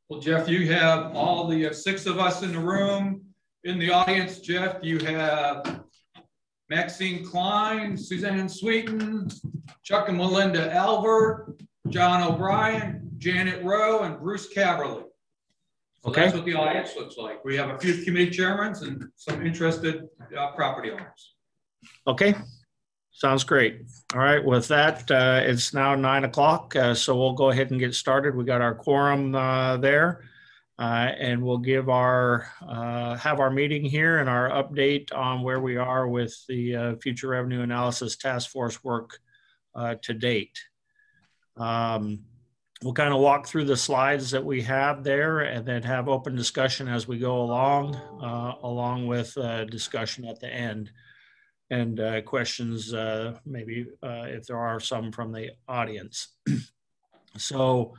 Well, Jeff, you have all the 6 of us in the room. In the audience, Jeff, you have Maxine Klein, Suzanne Sweeten, Chuck and Melinda Albert, John O'Brien, Janet Rowe, and Bruce Caverly. So okay. That's what the audience looks like. We have a few committee chairmen and some interested property owners. Okay, sounds great. All right, with that, it's now 9 o'clock, so we'll go ahead and get started. We got our quorum there, and we'll give our have our meeting here and our update on where we are with the Future Revenue Analysis Task Force work to date. We'll kind of walk through the slides that we have there and then have open discussion as we go along, along with discussion at the end and questions, maybe if there are some from the audience. So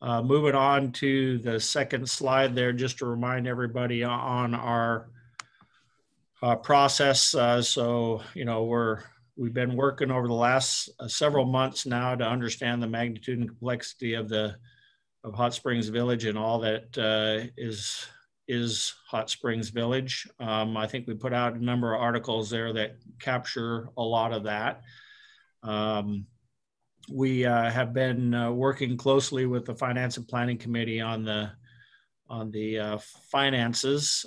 moving on to the second slide there, just to remind everybody on our process. So, you know, we've been working over the last several months now to understand the magnitude and complexity of Hot Springs Village and all that is Hot Springs Village. I think we put out a number of articles there that capture a lot of that. We have been working closely with the Finance and Planning Committee on the finances.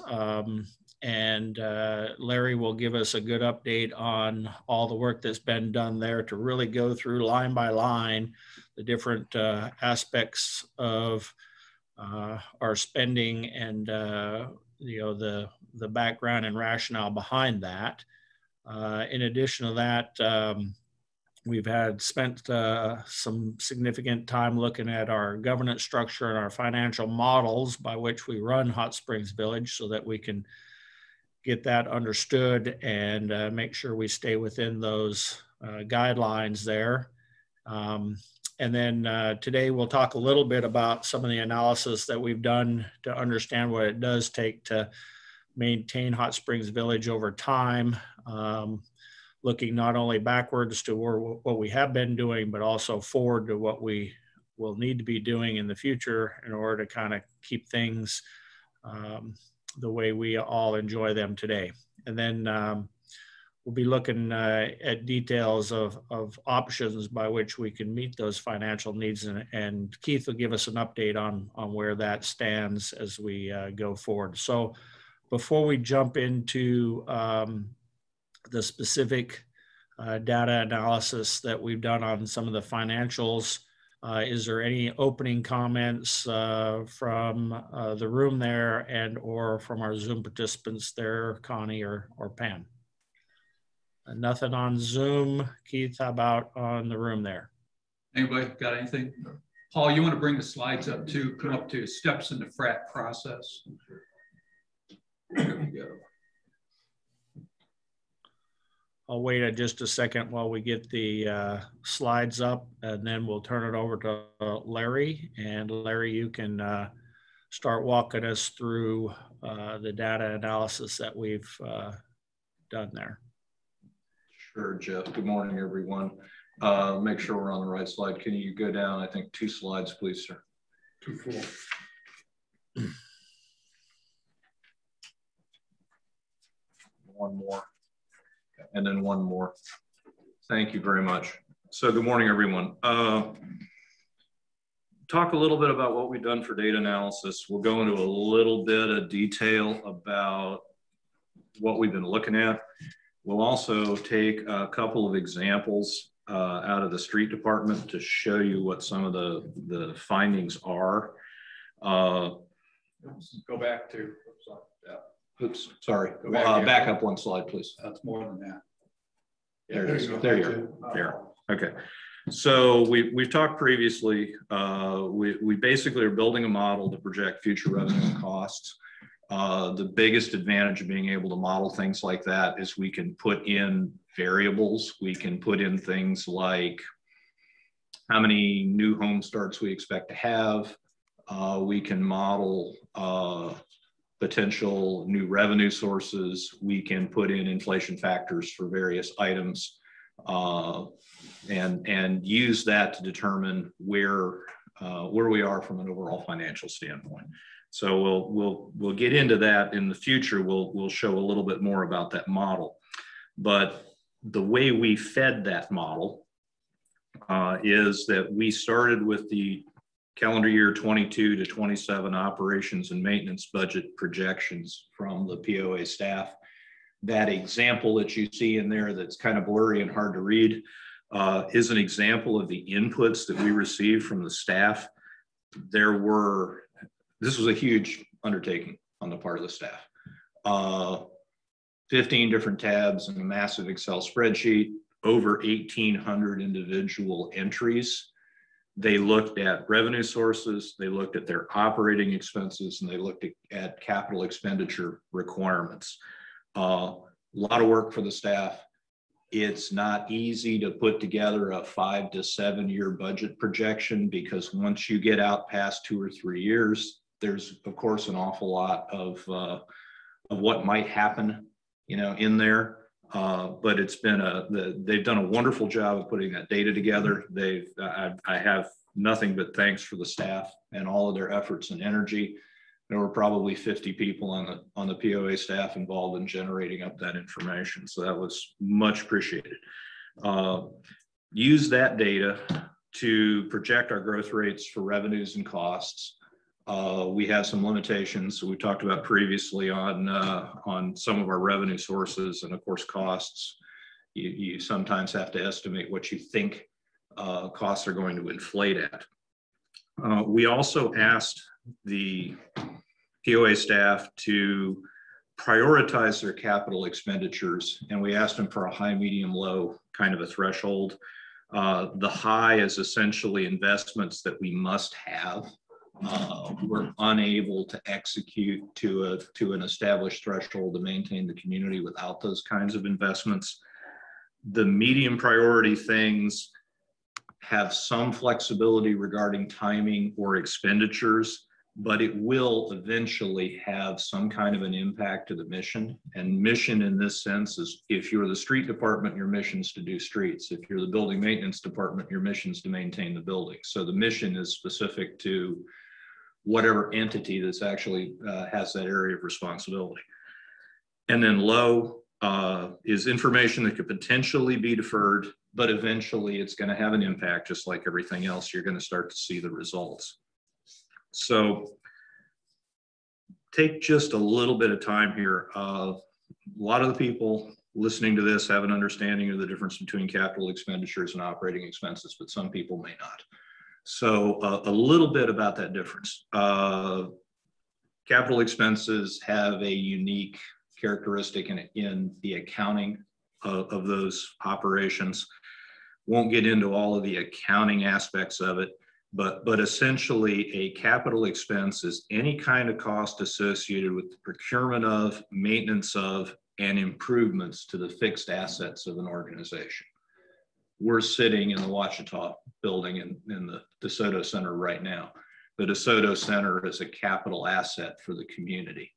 And Larry will give us a good update on all the work that's been done there to really go through line by line the different aspects of our spending and you know, the background and rationale behind that. In addition to that, we've spent some significant time looking at our governance structure and our financial models by which we run Hot Springs Village so that we can get that understood and make sure we stay within those guidelines there. And then today we'll talk a little bit about some of the analysis that we've done to understand what it does take to maintain Hot Springs Village over time, looking not only backwards to what we have been doing, but also forward to what we will need to be doing in the future in order to kind of keep things the way we all enjoy them today. And then we'll be looking at details of options by which we can meet those financial needs. And Keith will give us an update on where that stands as we go forward. So before we jump into the specific data analysis that we've done on some of the financials, is there any opening comments from the room there and or from our Zoom participants there, Connie or Pam? Nothing on Zoom. Keith, how about on the room there? Anybody got anything? Paul, you want to bring the slides up too, come up to steps in the FRAC process. There we go. I'll wait just a second while we get the slides up, and then we'll turn it over to Larry. And Larry, you can start walking us through the data analysis that we've done there. Sure, Jeff. Good morning, everyone. Make sure we're on the right slide. Can you go down, I think, 2 slides, please, sir? 2 full. One more. And then one more. Thank you very much. So good morning, everyone. Talk a little bit about what we've done for data analysis. We'll go into a little bit of detail about what we've been looking at. We'll also take a couple of examples out of the street department to show you what some of the findings are. Go back to, oops, sorry. Back up 1 slide, please. That's more than that. Yeah, there you go. There you are. There. Okay. So we've talked previously. We basically are building a model to project future revenue and costs. The biggest advantage of being able to model things like that is we can put in variables. We can put in things like how many new home starts we expect to have. We can model potential new revenue sources. We can put in inflation factors for various items and use that to determine where where we are from an overall financial standpoint. So we'll get into that in the future. We'll show a little bit more about that model. But the way we fed that model is that we started with the calendar year 22 to 27 operations and maintenance budget projections from the POA staff. That example that you see in there that's kind of blurry and hard to read is an example of the inputs that we received from the staff. This was a huge undertaking on the part of the staff. 15 different tabs and a massive Excel spreadsheet, over 1,800 individual entries. They looked at revenue sources, they looked at their operating expenses, and they looked at capital expenditure requirements. A lot of work for the staff. It's not easy to put together a 5 to 7 year budget projection, because once you get out past 2 or 3 years, there's of course an awful lot of what might happen, in there. But it's been they've done a wonderful job of putting that data together. I have nothing but thanks for the staff and all of their efforts and energy. There were probably 50 people on the POA staff involved in generating up that information. So that was much appreciated. Use that data to project our growth rates for revenues and costs. We have some limitations we talked about previously on some of our revenue sources, and of course costs. You sometimes have to estimate what you think costs are going to inflate at. We also asked the POA staff to prioritize their capital expenditures, and we asked them for a high, medium, low kind of a threshold. The high is essentially investments that we must have. We're unable to execute to an established threshold to maintain the community without those kinds of investments. The medium priority things have some flexibility regarding timing or expenditures, but it will eventually have some kind of an impact to the mission. And mission in this sense is, if you're the street department, your mission is to do streets. If you're the building maintenance department, your mission is to maintain the building. So the mission is specific to whatever entity that's actually has that area of responsibility. And then low is information that could potentially be deferred, but eventually it's going to have an impact. Just like everything else, you're going to start to see the results. So take just a little bit of time here. A lot of the people listening to this have an understanding of the difference between capital expenditures and operating expenses, but some people may not. So a little bit about that difference. Capital expenses have a unique characteristic in the accounting of those operations. Won't get into all of the accounting aspects of it, but essentially a capital expense is any kind of cost associated with the procurement of, maintenance of, and improvements to the fixed assets of an organization. We're sitting in the Ouachita building in the DeSoto Center right now. The DeSoto Center is a capital asset for the community.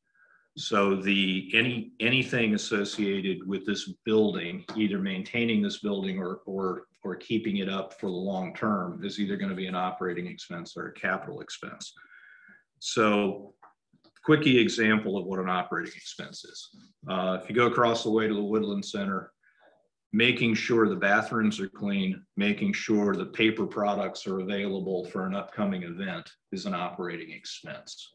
So anything associated with this building, either maintaining this building or keeping it up for the long term, is either going to be an operating expense or a capital expense. So quickie example of what an operating expense is. If you go across the way to the Woodland Center, making sure the bathrooms are clean, making sure the paper products are available for an upcoming event is an operating expense.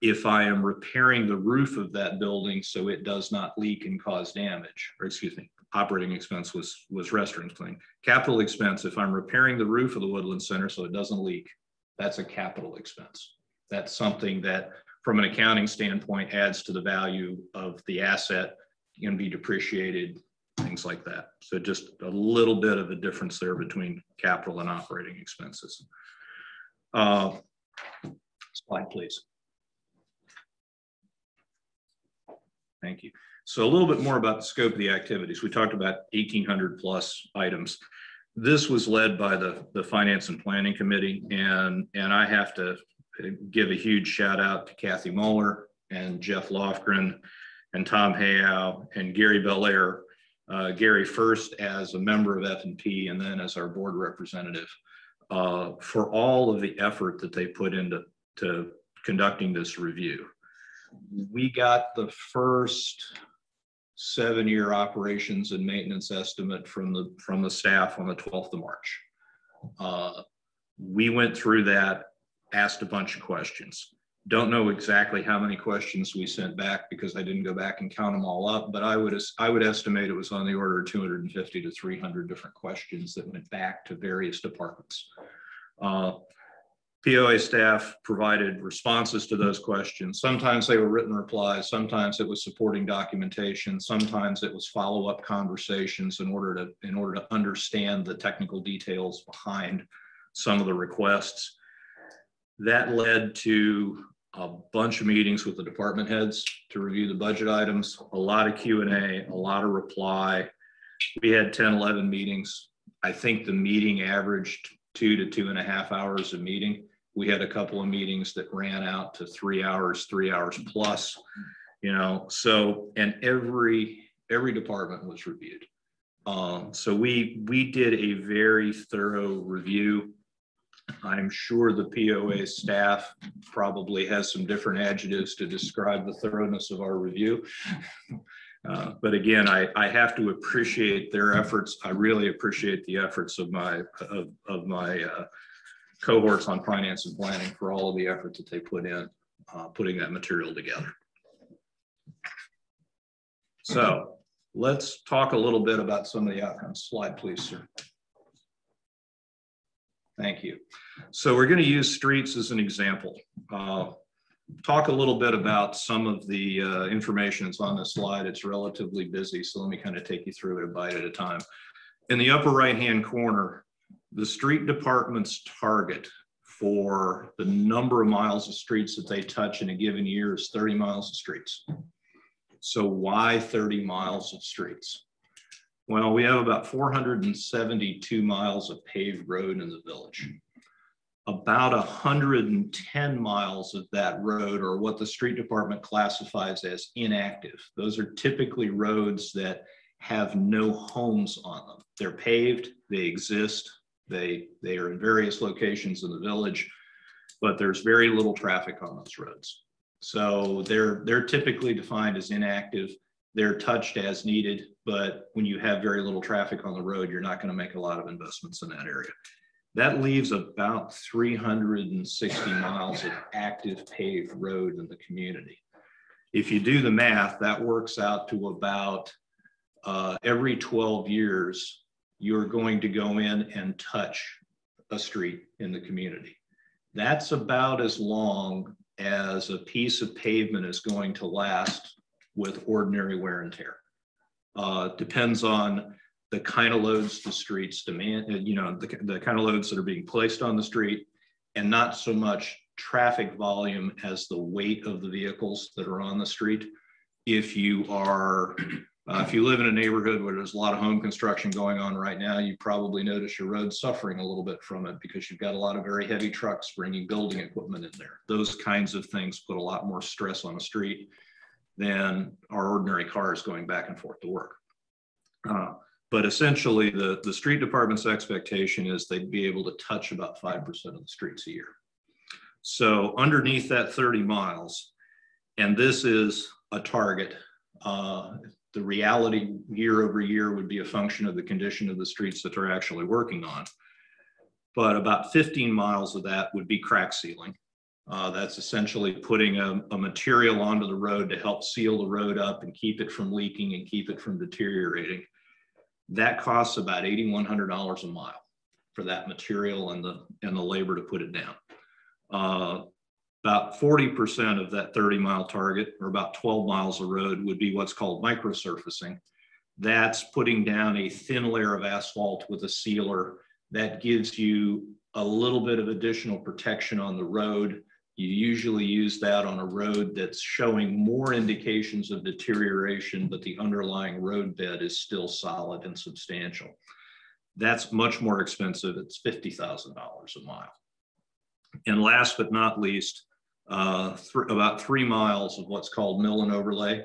If I am repairing the roof of that building so it does not leak and cause damage, or excuse me, operating expense was restrooms cleaning. Capital expense, if I'm repairing the roof of the Woodland Center so it doesn't leak, that's a capital expense. That's something that from an accounting standpoint adds to the value of the asset, can be depreciated, things like that. So just a little bit of a difference there between capital and operating expenses. Slide, please. Thank you. So a little bit more about the scope of the activities. We talked about 1,800 plus items. This was led by the Finance and Planning Committee, and I have to give a huge shout out to Kathy Moeller and Jeff Lofgren and Tom Hayao and Gary Belair. Gary first as a member of F&P and then as our board representative. for all of the effort that they put into conducting this review. We got the first 7-year operations and maintenance estimate from the staff on the 12th of March. We went through that, asked a bunch of questions. Don't know exactly how many questions we sent back because I didn't go back and count them all up, but I would estimate it was on the order of 250 to 300 different questions that went back to various departments. POA staff provided responses to those questions. Sometimes they were written replies, sometimes it was supporting documentation, sometimes it was follow-up conversations in order to understand the technical details behind some of the requests. That led to a bunch of meetings with the department heads to review the budget items, a lot of Q&A, a lot of reply. We had 10, 11 meetings. I think the meeting averaged 2 to 2.5 hours a meeting. We had a couple of meetings that ran out to 3 hours plus, you know, so, and every department was reviewed. So we did a very thorough review. I'm sure the POA staff probably has some different adjectives to describe the thoroughness of our review. But again, I have to appreciate their efforts. I really appreciate the efforts of my cohorts on finance and planning for all of the effort that they put in putting that material together. So let's talk a little bit about some of the outcomes. Slide, please, sir. Thank you. So we're going to use streets as an example. Talk a little bit about some of the information that's on this slide. It's relatively busy, so let me kind of take you through it a bite at a time. In the upper right-hand corner, the street department's target for the number of miles of streets that they touch in a given year is 30 miles of streets. So why 30 miles of streets? Well, we have about 472 miles of paved road in the village. About 110 miles of that road are what the street department classifies as inactive. Those are typically roads that have no homes on them. They're paved, they exist, they are in various locations in the village, but there's very little traffic on those roads. So they're typically defined as inactive. They're touched as needed, but when you have very little traffic on the road, you're not going to make a lot of investments in that area. That leaves about 360 miles of active paved road in the community. If you do the math, that works out to about every 12 years, you're going to go in and touch a street in the community. That's about as long as a piece of pavement is going to last with ordinary wear and tear. Depends on the kind of loads the streets demand, you know, the kind of loads that are being placed on the street, and not so much traffic volume as the weight of the vehicles that are on the street. If you are, if you live in a neighborhood where there's a lot of home construction going on right now, you probably notice your road suffering a little bit from it because you've got a lot of very heavy trucks bringing building equipment in there. Those kinds of things put a lot more stress on the street than our ordinary cars going back and forth to work. But essentially the street department's expectation is they'd be able to touch about 5% of the streets a year. So underneath that 30 miles, and this is a target, the reality year over year would be a function of the condition of the streets that they're actually working on. But about 15 miles of that would be crack sealing. That's essentially putting a material onto the road to help seal the road up and keep it from leaking and keep it from deteriorating. That costs about $8,100 a mile for that material and the labor to put it down. About 40% of that 30-mile target, or about 12 miles of road, would be what's called microsurfacing. That's putting down a thin layer of asphalt with a sealer that gives you a little bit of additional protection on the road. You usually use that on a road that's showing more indications of deterioration, but the underlying road bed is still solid and substantial. That's much more expensive. It's $50,000 a mile. And last but not least, about 3 miles of what's called mill and overlay.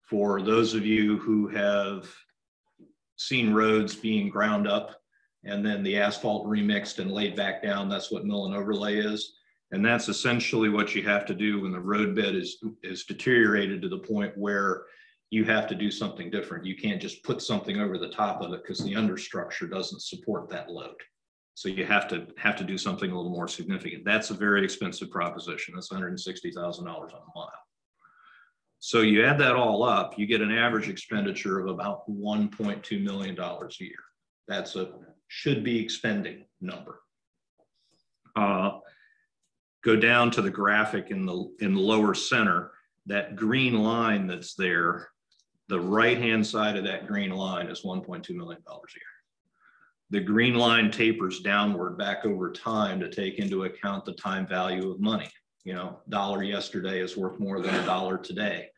For those of you who have seen roads being ground up, and then the asphalt remixed and laid back down. That's what mill and overlay is. And that's essentially what you have to do when the road bed is deteriorated to the point where you have to do something different. You can't just put something over the top of it because the understructure doesn't support that load. So you have to do something a little more significant. That's a very expensive proposition. That's $160,000 on a mile. So you add that all up, you get an average expenditure of about $1.2 million a year. That's a should be expending number. Go down to the graphic in the lower center, that green line that's there, the right-hand side of that green line is $1.2 million a year. The green line tapers downward back over time to take into account the time value of money. You know, $1 yesterday is worth more than $1 today.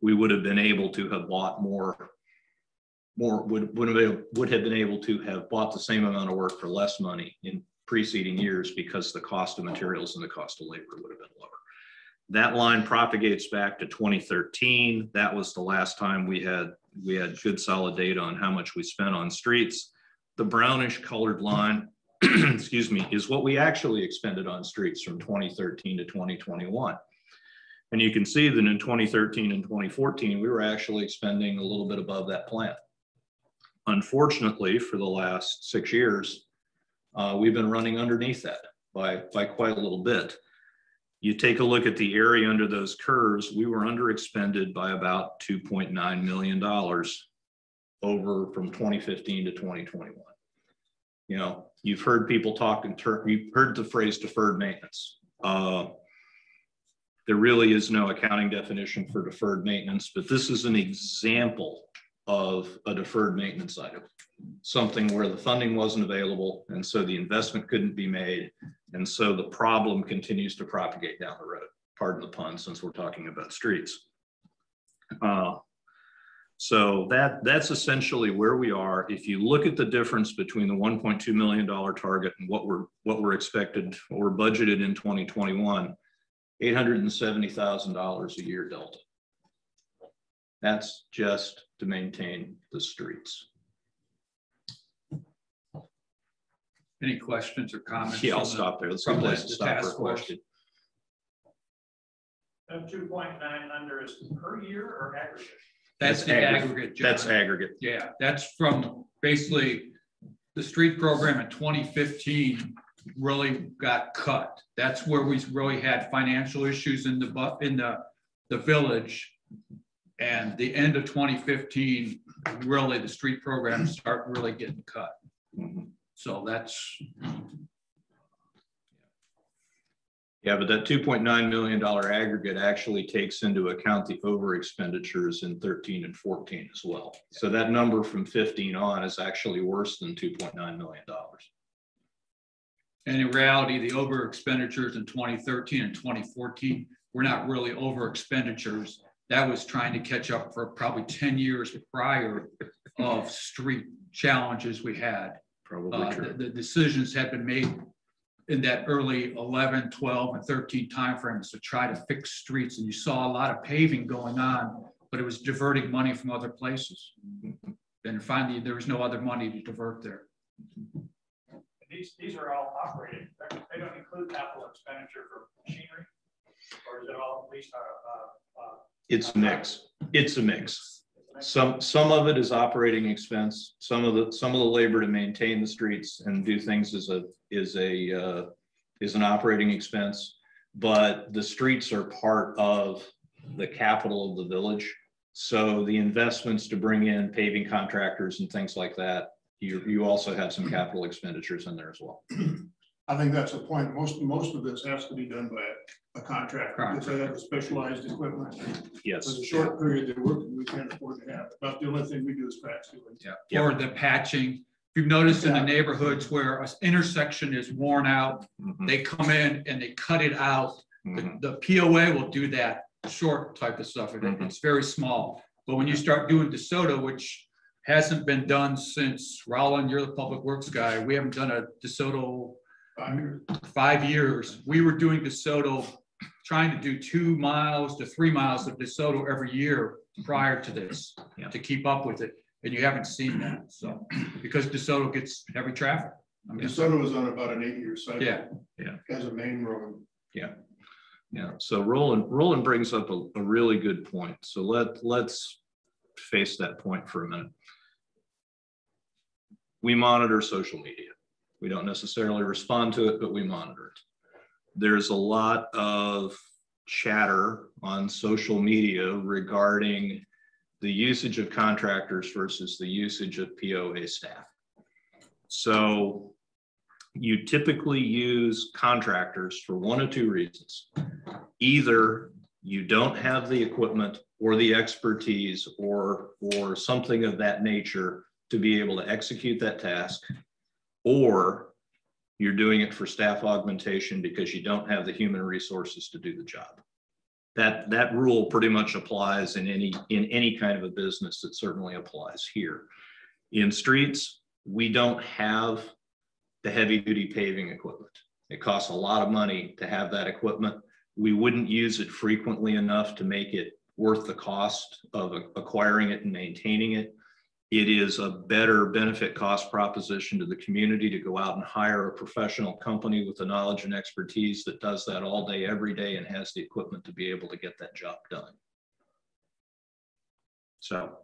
We would have been able to have bought would have been able to have bought the same amount of work for less money in preceding years because the cost of materials and the cost of labor would have been lower. That line propagates back to 2013. That was the last time we had good solid data on how much we spent on streets. The brownish colored line, excuse me, is what we actually expended on streets from 2013 to 2021. And you can see that in 2013 and 2014, we were actually expending a little bit above that plan. Unfortunately, for the last 6 years, we've been running underneath that by quite a little bit. You take a look at the area under those curves, we were underexpended by about $2.9 million over from 2015 to 2021. You know, you've heard people talk you've heard the phrase deferred maintenance. There really is no accounting definition for deferred maintenance, but this is an example of a deferred maintenance item, something where the funding wasn't available, and so the investment couldn't be made, and so the problem continues to propagate down the road. Pardon the pun, since we're talking about streets. So that's essentially where we are. If you look at the difference between the $1.2 million target and what we're budgeted in 2021, $870,000 a year delta. That's just to maintain the streets. Any questions or comments? Yeah, I'll stop there. That's a place to stop for a question. That 2.9 under is per year or aggregate? That's the aggregate. John. That's aggregate. Yeah, that's from basically the street program in 2015 really got cut. That's where we really had financial issues in the village. And the end of 2015, really the street programs start really getting cut. Mm-hmm. So that's. Yeah, but that $2.9 million aggregate actually takes into account the over expenditures in 13 and 14 as well. So that number from 15 on is actually worse than $2.9 million. And in reality, the over expenditures in 2013 and 2014 were not really over expenditures. That was trying to catch up for probably 10 years prior of street challenges we had. Probably true. The decisions had been made in that early 11, 12, and 13 timeframes to try to fix streets. And you saw a lot of paving going on, but it was diverting money from other places. And finally, there was no other money to divert there. These are all operating. They don't include capital expenditure for machinery, or is it all at least it's a mix. It's a mix. Some of it is operating expense. Some of the labor to maintain the streets and do things is an operating expense. But the streets are part of the capital of the village. So the investments to bring in paving contractors and things like that, you also have some capital expenditures in there as well. I think that's the point. Most of this has to be done by a contractor because they have specialized equipment. Yes. For the short period they're working, we can't afford to have it. About the only thing we do is patch sealing. Yeah. Or the patching. If you've noticed in the neighborhoods where an intersection is worn out, they come in and they cut it out. The POA will do that short type of stuff. It's very small. But when you start doing DeSoto, which hasn't been done since, Roland, you're the public works guy. We haven't done a DeSoto 5 years. We were doing DeSoto, trying to do 2 miles to 3 miles of DeSoto every year prior to this to keep up with it. and you haven't seen that. So, because DeSoto gets heavy traffic. I mean, DeSoto was on about an 8-year cycle. yeah. As a main road. Yeah, so Roland brings up a really good point. So let's face that point for a minute. We monitor social media. We don't necessarily respond to it, but we monitor it. There's a lot of chatter on social media regarding the usage of contractors versus the usage of POA staff. So you typically use contractors for one of two reasons. Either you don't have the equipment or the expertise or something of that nature to be able to execute that task, or you're doing it for staff augmentation because you don't have the human resources to do the job. That rule pretty much applies in any kind of a business. It certainly applies here. In streets, we don't have the heavy duty paving equipment. It costs a lot of money to have that equipment. We wouldn't use it frequently enough to make it worth the cost of acquiring it and maintaining it. It is a better benefit cost proposition to the community to go out and hire a professional company with the knowledge and expertise that does that all day, every day, and has the equipment to be able to get that job done. So,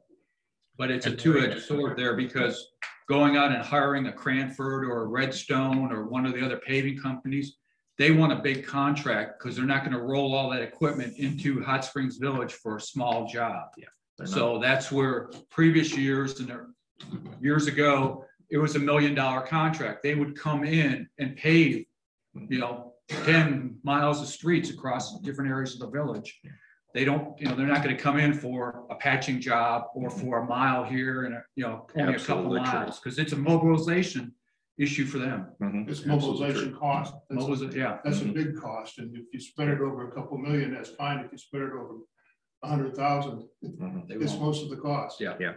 But it's a two-edged sword there, because going out and hiring a Cranford or a Redstone or one of the other paving companies, they want a big contract because they're not going to roll all that equipment into Hot Springs Village for a small job. yeah. So that's where previous years and years ago, it was $1 million contract. They would come in and pave, 10 miles of streets across different areas of the village. They don't, they're not going to come in for a patching job or for a mile here and only a couple miles, because it's a mobilization issue for them. It's mobilization cost. That's a big cost. And if you spread it over a couple million, that's fine. If you spread it over 100,000, it's most of the cost. Yeah,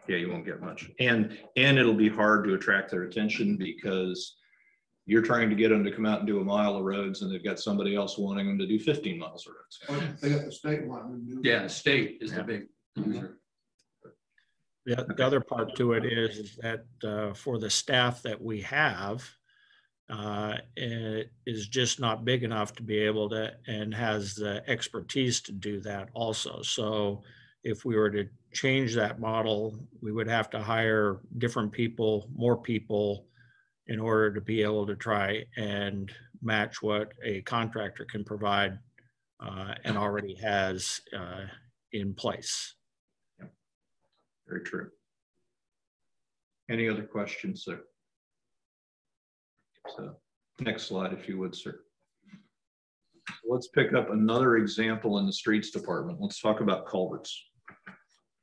you won't get much. And it'll be hard to attract their attention because you're trying to get them to come out and do a mile of roads, and they've got somebody else wanting them to do 15 miles of roads. They got the state one. Yeah, the state is the big user. The other part to it is that for the staff that we have, it is just not big enough to be able to, and has the expertise to do that also. So if we were to change that model, we would have to hire different people, more people, in order to be able to try and match what a contractor can provide and already has in place. Very true. Any other questions, sir? So next slide, if you would, sir. Let's pick up another example in the streets department. Let's talk about culverts.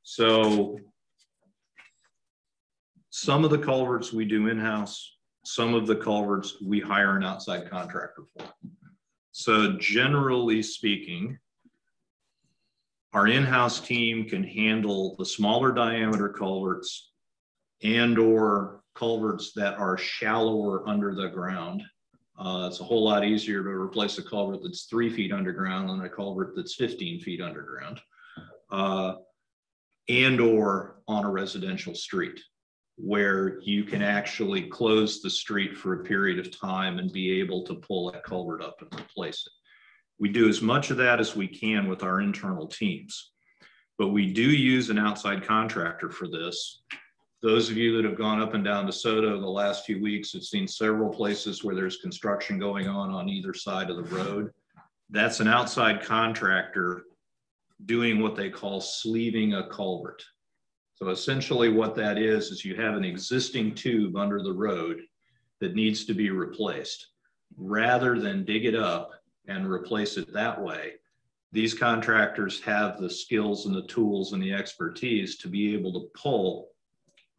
So some of the culverts we do in-house, some of the culverts we hire an outside contractor for. So generally speaking, our in-house team can handle the smaller diameter culverts and or culverts that are shallower under the ground. It's a whole lot easier to replace a culvert that's 3 feet underground than a culvert that's 15 feet underground, and or on a residential street where you can actually close the street for a period of time and be able to pull that culvert up and replace it. We do as much of that as we can with our internal teams, but we do use an outside contractor for this. Those of you that have gone up and down DeSoto the last few weeks have seen several places where there's construction going on either side of the road. That's an outside contractor doing what they call sleeving a culvert. So essentially what that is you have an existing tube under the road that needs to be replaced. Rather than dig it up and replace it that way, these contractors have the skills and the tools and the expertise to be able to pull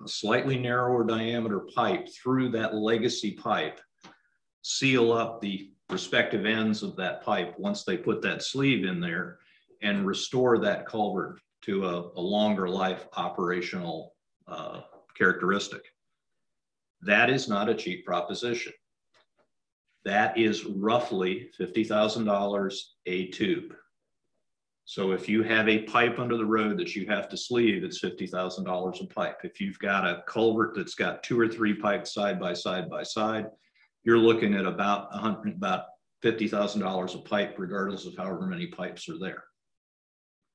a slightly narrower diameter pipe through that legacy pipe, seal up the respective ends of that pipe once they put that sleeve in there, and restore that culvert to a longer life operational characteristic. That is not a cheap proposition. That is roughly $50,000 a tube. So if you have a pipe under the road that you have to sleeve, it's $50,000 a pipe. If you've got a culvert that's got 2 or 3 pipes side by side, you're looking at about $50,000 a pipe, regardless of however many pipes are there.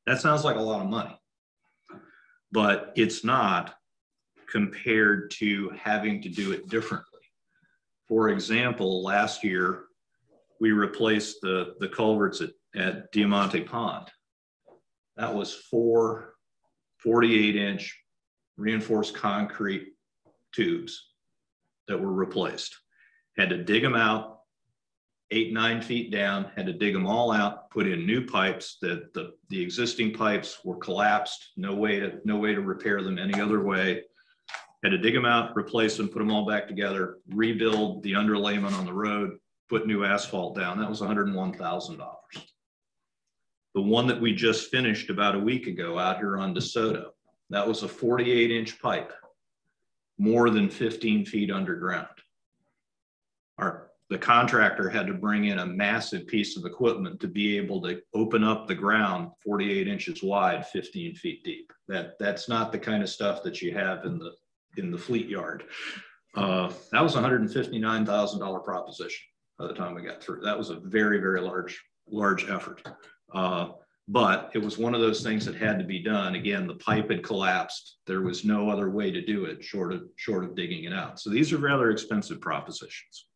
That sounds like a lot of money, but it's not compared to having to do it differently. For example, last year, we replaced the culverts at Diamante Pond. That was 4 48-inch reinforced concrete tubes that were replaced. Had to dig them out 8-9 feet down, had to dig them all out, put in new pipes. That the existing pipes were collapsed, no way to repair them any other way. Had to dig them out, replace them, put them all back together, rebuild the underlayment on the road, put new asphalt down. That was $101,000. The one that we just finished about a week ago out here on DeSoto, that was a 48-inch pipe, more than 15 feet underground. The contractor had to bring in a massive piece of equipment to be able to open up the ground 48 inches wide, 15 feet deep. That's not the kind of stuff that you have in the fleet yard. That was a $159,000 proposition by the time we got through. That was a very, very large effort. But it was one of those things that had to be done. Again, the pipe had collapsed. There was no other way to do it short of digging it out. So these are rather expensive propositions.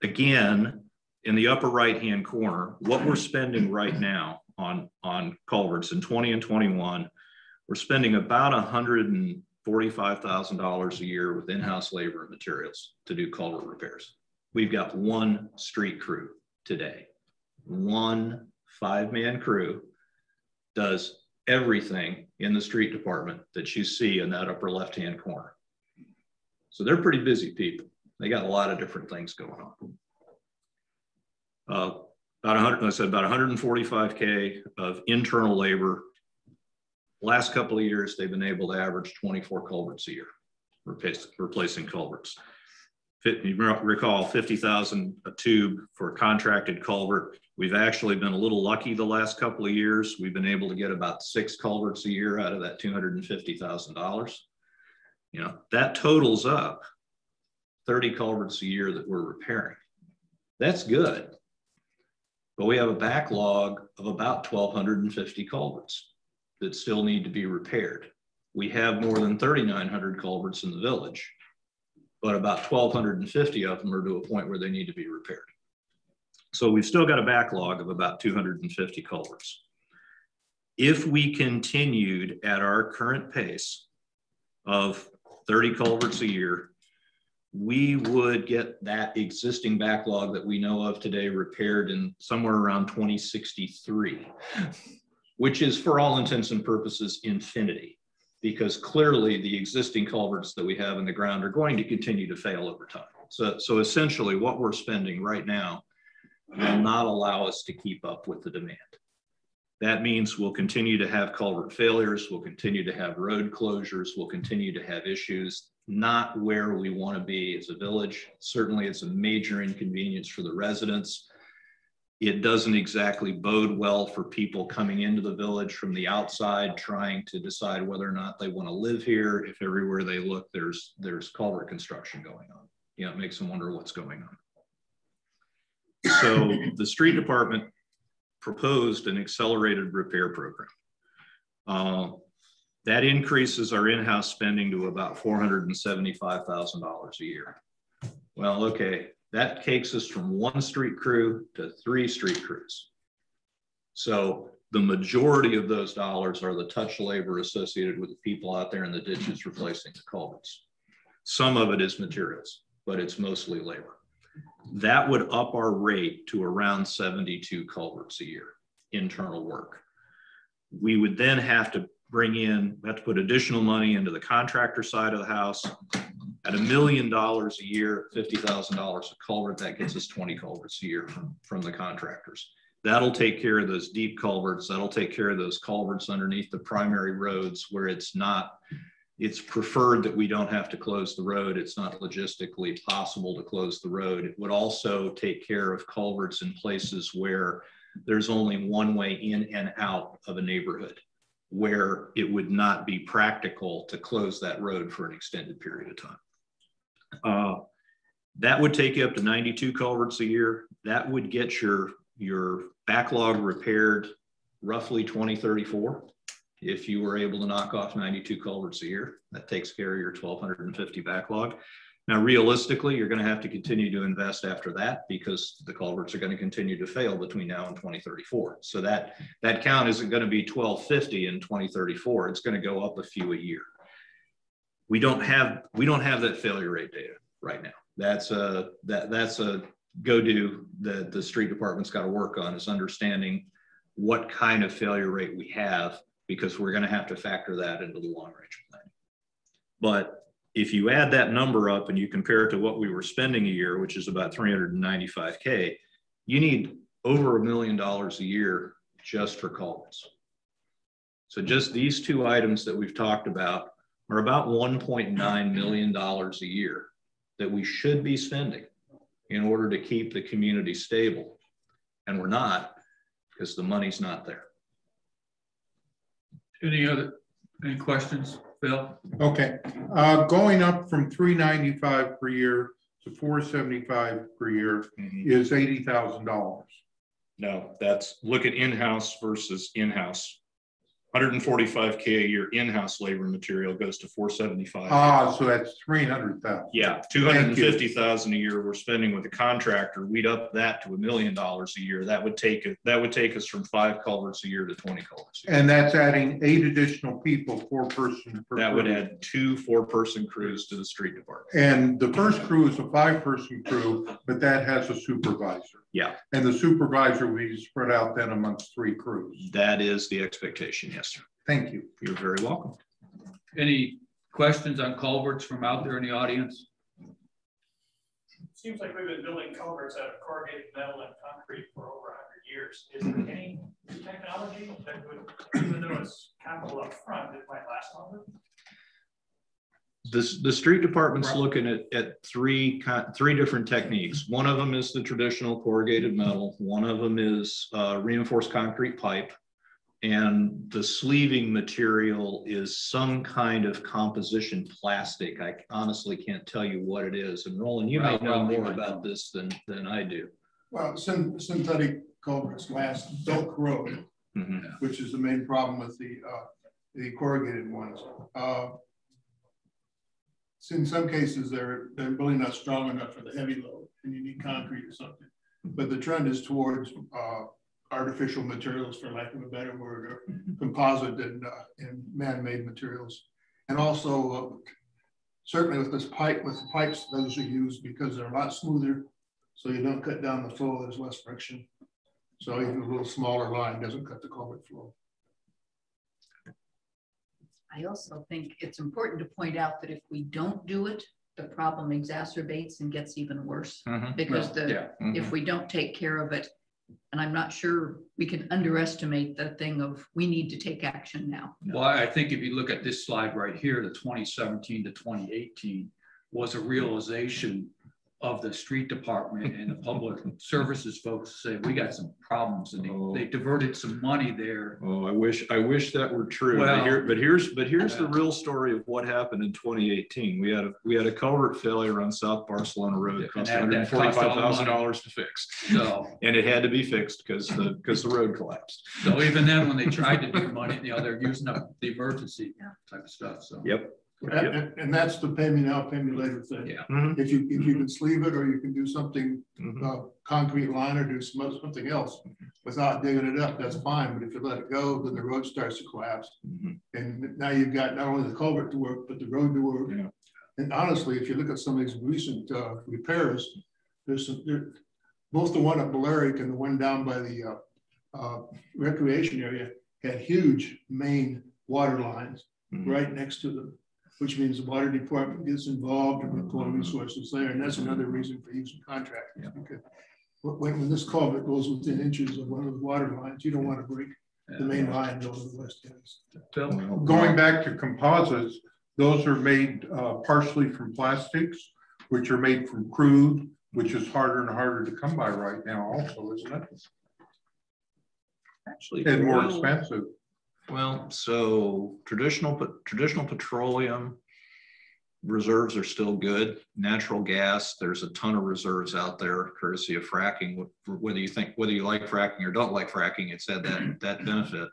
Again, in the upper right-hand corner, what we're spending right now on culverts in 20 and 21, we're spending about $145,000 a year with in-house labor and materials to do culvert repairs. We've got one street crew today. One 5-man crew does everything in the street department that you see in that upper left-hand corner. So they're pretty busy people. They got a lot of different things going on. About 145K of internal labor. Last couple of years, they've been able to average 24 culverts a year, replacing culverts. You recall 50,000 a tube for a contracted culvert. We've actually been a little lucky the last couple of years. We've been able to get about 6 culverts a year out of that $250,000. You know, that totals up 30 culverts a year that we're repairing. That's good, but we have a backlog of about 1,250 culverts that still need to be repaired. We have more than 3,900 culverts in the village, but about 1,250 of them are to a point where they need to be repaired. So we've still got a backlog of about 250 culverts. If we continued at our current pace of 30 culverts a year, we would get that existing backlog that we know of today repaired in somewhere around 2063, which is for all intents and purposes infinity, because clearly the existing culverts that we have in the ground are going to continue to fail over time. So essentially what we're spending right now will not allow us to keep up with the demand. That means we'll continue to have culvert failures, we'll continue to have road closures, we'll continue to have issues, not where we want to be as a village. Certainly it's a major inconvenience for the residents. It doesn't exactly bode well for people coming into the village from the outside trying to decide whether or not they want to live here. If everywhere they look, there's culvert construction going on. You know, it makes them wonder what's going on. So the street department proposed an accelerated repair program. That increases our in-house spending to about $475,000 a year. Well, okay, that takes us from 1 street crew to 3 street crews. So the majority of those dollars are the touch labor associated with the people out there in the ditches replacing the culverts. Some of it is materials, but it's mostly labor. That would up our rate to around 72 culverts a year, internal work. We would then have to put additional money into the contractor side of the house. At $1 million a year, $50,000 a culvert, that gets us 20 culverts a year from the contractors. That'll take care of those deep culverts. That'll take care of those culverts underneath the primary roads where it's preferred that we don't have to close the road. It's not logistically possible to close the road. It would also take care of culverts in places where there's only one way in and out of a neighborhood where it would not be practical to close that road for an extended period of time. That would take you up to 92 culverts a year. That would get your backlog repaired roughly 2034. If you were able to knock off 92 culverts a year, that takes care of your 1,250 backlog. Now, realistically, you're going to have to continue to invest after that because the culverts are going to continue to fail between now and 2034. So that count isn't going to be 1,250 in 2034. It's going to go up a few a year. We don't have that failure rate data right now. That's a go-do that the street department's got to work on, is understanding what kind of failure rate we have, because we're going to have to factor that into the long-range plan. But if you add that number up and you compare it to what we were spending a year, which is about $395K, you need over $1 million a year just for culverts. So just these two items that we've talked about are about $1.9 million a year that we should be spending in order to keep the community stable. And we're not, because the money's not there. Any questions, Phil? Okay, going up from 395 per year to 475 per year is $80,000. No, that's, look at in-house versus in-house. 145K a year in-house labor material goes to 475. Ah, so that's 300,000. Yeah, 250,000 a year we're spending with a contractor. We'd up that to $1 million a year. That would take us from 5 culverts a year to 20 culverts a year. And that's adding 8 additional people, 4 person per that crew. would add 2 4-person crews to the street department. And the first crew is a 5-person crew, but that has a supervisor. Yeah. And the supervisor will be spread out then amongst 3 crews. That is the expectation, yes, sir. Thank you. You're very welcome. Any questions on culverts from out there in the audience? Seems like we've been building culverts out of corrugated metal and concrete for over 100 years. Is there any technology that would, even though it's capital up front, it might last longer? The street department's looking at three different techniques. One of them is the traditional corrugated metal. One of them is reinforced concrete pipe. And the sleeving material is some kind of composition plastic. I honestly can't tell you what it is. And Roland, you may know more about this than I do. Well, synthetic culverts don't corrode, which is the main problem with the corrugated ones. So in some cases, they're really not strong enough for the heavy load, and you need concrete or something. But the trend is towards artificial materials, for lack of a better word, or composite and man-made materials. And also, certainly with the pipes, those are used because they're a lot smoother, so you don't cut down the flow, there's less friction. So even a little smaller line doesn't cut the culvert flow. I also think it's important to point out that if we don't do it, the problem exacerbates and gets even worse because if we don't take care of it, and I'm not sure we can underestimate the thing of we need to take action now. Well, I think if you look at this slide right here, the 2017 to 2018 was a realization of the street department and the public services folks say we got some problems, and they diverted some money there. Oh, I wish that were true. Well, but here's the real story of what happened in 2018. We had a culvert failure on South Barcelona Road. It cost $145,000 to fix. So, and it had to be fixed because the road collapsed. So even then, when they tried to do money, they're using up the emergency type of stuff. So yep. And that's the pay me now, pay me later thing. Yeah. If you can sleeve it, or you can do something concrete line, or do something else without digging it up, that's fine. But if you let it go, then the road starts to collapse, and now you've got not only the culvert to work, but the road to work. Yeah. And honestly, if you look at some of these recent repairs, both the one at Balearic and the one down by the recreation area had huge main water lines right next to them, which means the water department gets involved and deploying resources there. And that's another reason for using contractors. Because when this culvert goes within inches of one of the water lines, you don't want to break the main line going to the west end. Going back to composites, those are made partially from plastics, which are made from crude, which is harder and harder to come by right now also, isn't it? Actually, and more oil- expensive. Well, so traditional petroleum reserves are still good. Natural gas, there's a ton of reserves out there, courtesy of fracking. Whether you like fracking or don't like fracking, it's had that benefit.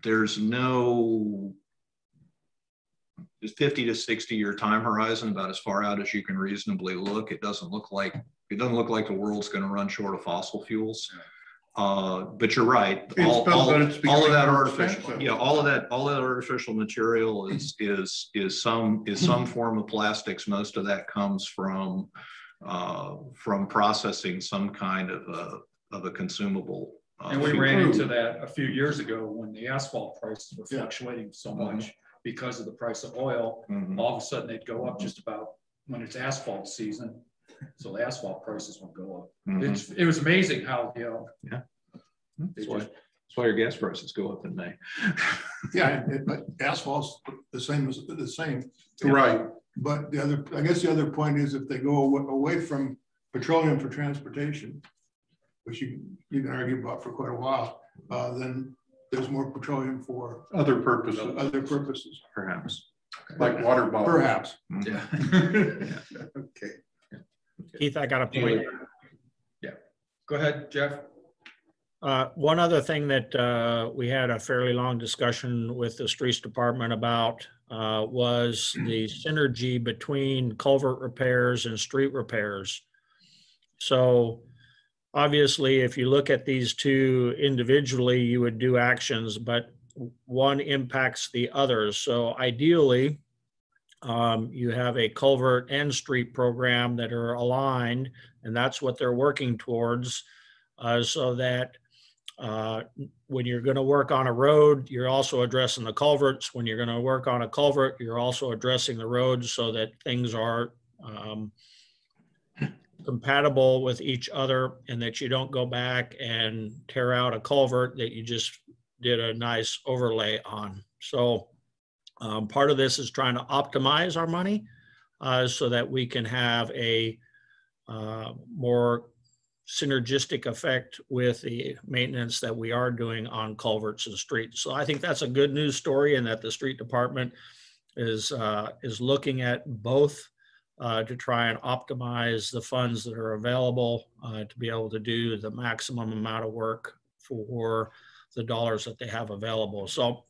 There's no 50 to 60 year time horizon, about as far out as you can reasonably look. It doesn't look like the world's going to run short of fossil fuels. But you're right. All of that artificial, all of that artificial material is some form of plastics. Most of that comes from processing some kind of a consumable. And we ran into that a few years ago when the asphalt prices were fluctuating so much because of the price of oil. All of a sudden they'd go up just about when it's asphalt season. So the asphalt prices will go up. It was amazing how, That's why your gas prices go up in May. Yeah, but asphalt's the same. Right. But I guess the other point is if they go away from petroleum for transportation, which you can argue about for quite a while, then there's more petroleum for Other purposes. Perhaps. Like water bottles. Perhaps. Yeah. Okay. Keith, I got a point. Yeah. Go ahead, Jeff. One other thing that we had a fairly long discussion with the streets department about was the synergy between culvert repairs and street repairs. So obviously, if you look at these two individually, you would do actions, but one impacts the others. So ideally, you have a culvert and street program that are aligned, and that's what they're working towards, so that when you're going to work on a road, you're also addressing the culverts. When you're going to work on a culvert, you're also addressing the roads so that things are compatible with each other, and that you don't go back and tear out a culvert that you just did a nice overlay on. So part of this is trying to optimize our money so that we can have a more synergistic effect with the maintenance that we are doing on culverts and streets. So I think that's a good news story, and that the street department is looking at both to try and optimize the funds that are available to be able to do the maximum amount of work for the dollars that they have available. So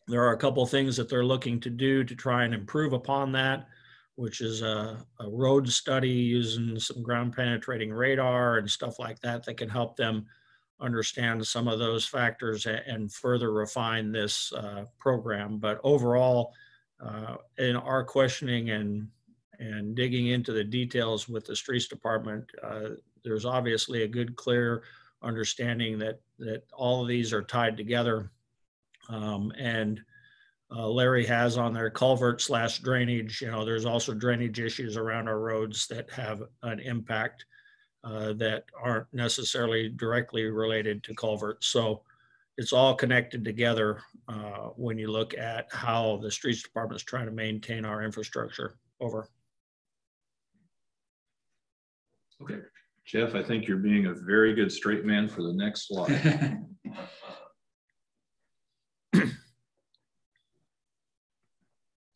there are a couple of things that they're looking to do to try and improve upon that, which is a road study using some ground penetrating radar and stuff like that that can help them understand some of those factors and further refine this program. But overall, in our questioning and digging into the details with the streets department, there's obviously a good, clear understanding that all of these are tied together. Larry has on their culvert / drainage, there's also drainage issues around our roads that have an impact that aren't necessarily directly related to culverts. So it's all connected together when you look at how the streets department is trying to maintain our infrastructure. Over. Okay. Jeff, I think you're being a very good straight man for the next slide.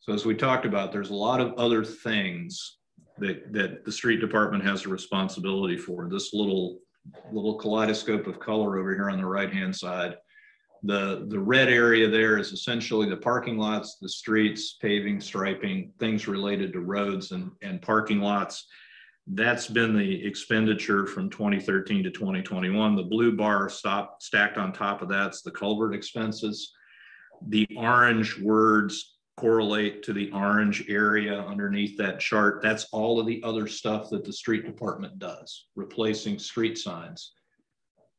So as we talked about, there's a lot of other things that the street department has a responsibility for. This little kaleidoscope of color over here on the right-hand side, the red area there is essentially the parking lots, the streets, paving, striping, things related to roads and parking lots. That's been the expenditure from 2013 to 2021. The blue bar stacked on top of that's the culvert expenses. The orange words correlate to the orange area underneath that chart. That's all of the other stuff that the street department does, replacing street signs.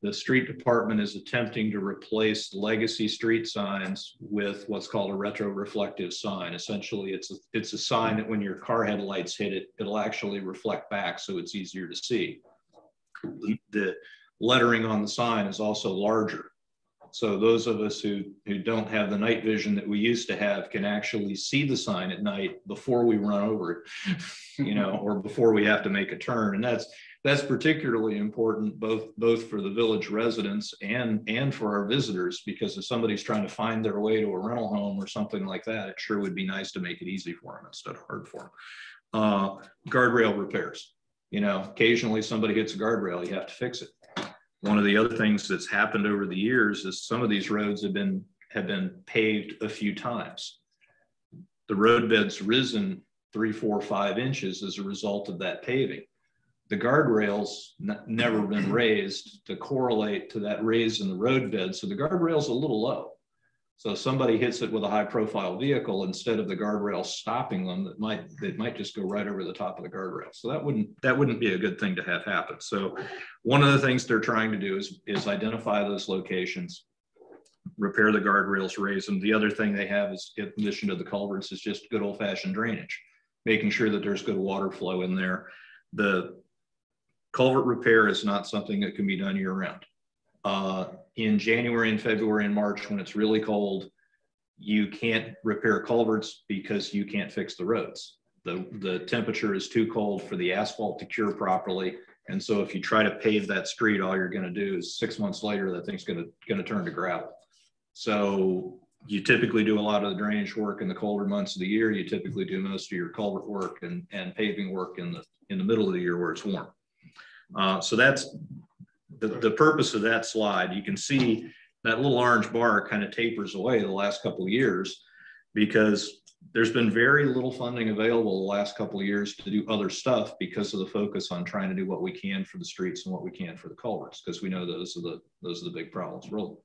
The street department is attempting to replace legacy street signs with what's called a retroreflective sign. Essentially, it's a sign that when your car headlights hit it, it'll actually reflect back, so it's easier to see. The lettering on the sign is also larger. So those of us who don't have the night vision that we used to have can actually see the sign at night before we run over it, or before we have to make a turn. And that's particularly important both for the village residents and for our visitors, because if somebody's trying to find their way to a rental home or something like that, it sure would be nice to make it easy for them instead of hard for them. Guardrail repairs. You know, occasionally somebody hits a guardrail, you have to fix it. One of the other things that's happened over the years is some of these roads have been paved a few times. The road bed's risen 3, 4, 5 inches as a result of that paving. The guardrails never been raised to correlate to that raise in the road bed. So the guardrail's a little low. So if somebody hits it with a high profile vehicle, instead of the guardrail stopping them, it might just go right over the top of the guardrail. So that wouldn't be a good thing to have happen. So one of the things they're trying to do is identify those locations, repair the guardrails, raise them. The other thing they have is, in addition to the culverts, is just good old fashioned drainage, making sure that there's good water flow in there. The culvert repair is not something that can be done year round. In January and February and March, when it's really cold, you can't repair culverts because you can't fix the roads. The temperature is too cold for the asphalt to cure properly. And so if you try to pave that street, all you're going to do is 6 months later, that thing's going to turn to gravel. So you typically do a lot of the drainage work in the colder months of the year. You typically do most of your culvert work and paving work in the middle of the year where it's warm. So that's the purpose of that slide. You can see that little orange bar kind of tapers away the last couple of years because there's been very little funding available the last couple of years to do other stuff because of the focus on trying to do what we can for the streets and what we can for the culverts, because we know those are the big problems. Really.